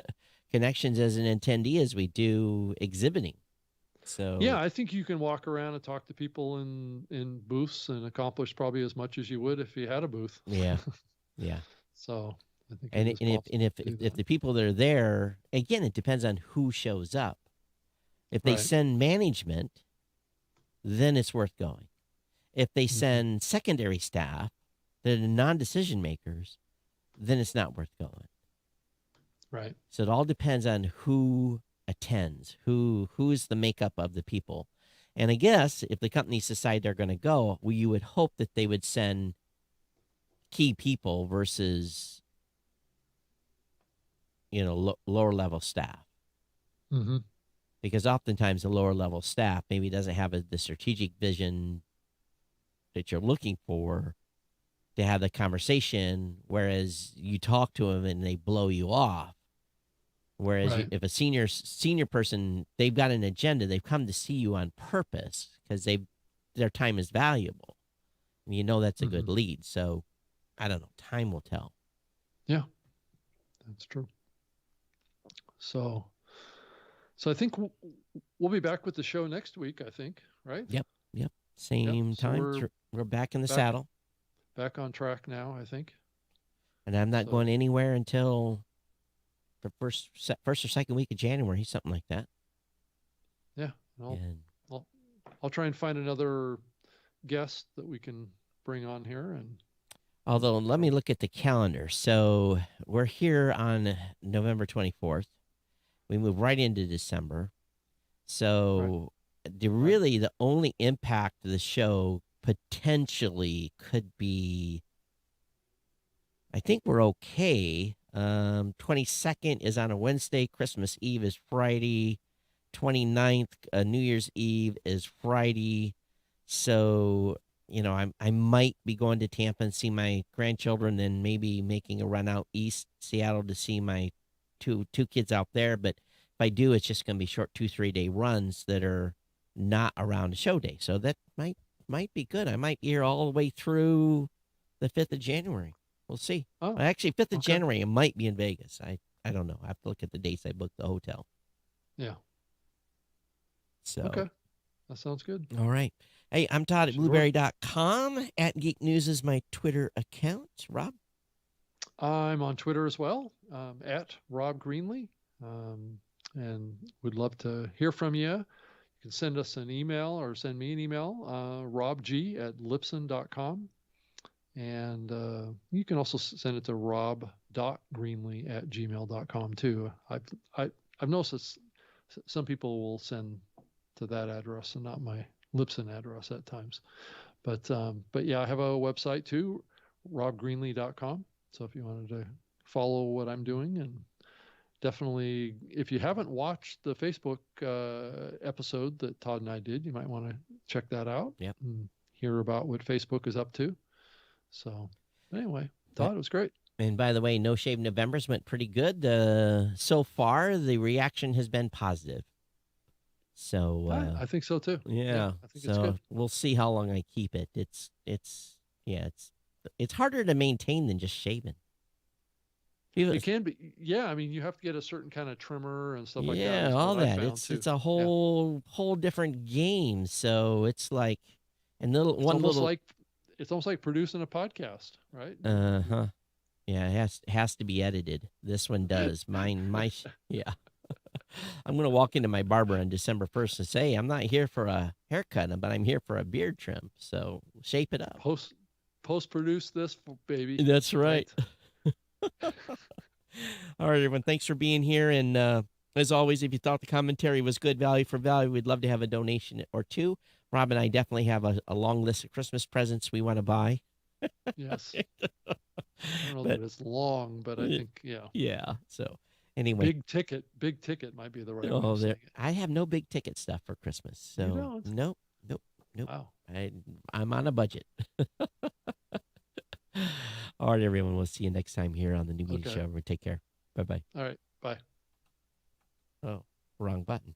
connections as an attendee as we do exhibiting. So yeah, I think you can walk around and talk to people in booths and accomplish probably as much as you would if you had a booth. Yeah, yeah. So I think if the people that are there, again, it depends on who shows up. If they send management, then it's worth going. If they send secondary staff that are non-decision makers, then it's not worth going. Right. So it all depends on who attends, who's the makeup of the people. And I guess if the companies decide they're going to go, you would hope that they would send key people versus, lower level staff. Mm-hmm. Because oftentimes the lower level staff maybe doesn't have the strategic vision that you're looking for to have the conversation, whereas you talk to them and they blow you off. Whereas if a senior person, they've got an agenda, they've come to see you on purpose because their time is valuable. And that's a good lead. So I don't know. Time will tell. Yeah, that's true. So I think we'll be back with the show next week, I think, right? Yep. Same time. We're back in the saddle. Back on track now, I think. And I'm not going anywhere until the first or second week of January, something like that. Yeah. I'll try and find another guest that we can bring on here. Although, let me look at the calendar. So we're here on November 24th. We move right into December. So the only impact of the show potentially could be, I think we're okay. 22nd is on a Wednesday. Christmas Eve is Friday. 29th, New Year's Eve is Friday. So, I might be going to Tampa and see my grandchildren and maybe making a run out east Seattle to see my two kids out there. But if I do, it's just going to be short 2-3 day runs that are not around a show day. So that might be good. I might be here all the way through the 5th of January. We'll see. Oh, actually, 5th of January, I might be in Vegas. I don't know. I have to look at the dates I booked the hotel. Yeah. So. Okay. That sounds good. All right. Hey, I'm Todd at blueberry.com. At Geek News is my Twitter account. Rob? I'm on Twitter as well, at Rob Greenlee, and would love to hear from you. You can send us an email or send me an email, robg@lipson.com. And you can also send it to rob.greenlee@gmail.com too. I've noticed some people will send to that address and not my Lipson address at times. But yeah, I have a website too, robgreenlee.com. So if you wanted to follow what I'm doing, and definitely if you haven't watched the Facebook episode that Todd and I did, you might want to check that out. Yep. And hear about what Facebook is up to. So anyway, Todd, it was great. And by the way, No Shave Novembers went pretty good. So far, the reaction has been positive. So I think so too. Yeah. I think it's good. We'll see how long I keep it. It's harder to maintain than just shaving. It can be, yeah. I mean, you have to get a certain kind of trimmer and stuff like that. Yeah, is what all I that. found, It's too. a whole different game. So it's like, and little It's one almost little. like producing a podcast, right? Uh-huh. Yeah, it has to be edited. This one does. Yeah. I'm gonna walk into my barber on December 1st and say, I'm not here for a haircut, but I'm here for a beard trim. So shape it up. Post produce this, baby. That's right. All right, everyone. Thanks for being here. And as always, if you thought the commentary was good value for value, we'd love to have a donation or two. Rob and I definitely have a long list of Christmas presents we want to buy. Yes. I don't know that it's long, but I think, yeah. Yeah. So anyway. Big ticket might be the right way of saying it. I have no big ticket stuff for Christmas. So You don't? Nope. Wow. I'm on a budget. All right, everyone. We'll see you next time here on the New Media Show. Take care. Bye-bye. All right. Bye. Oh, wrong button.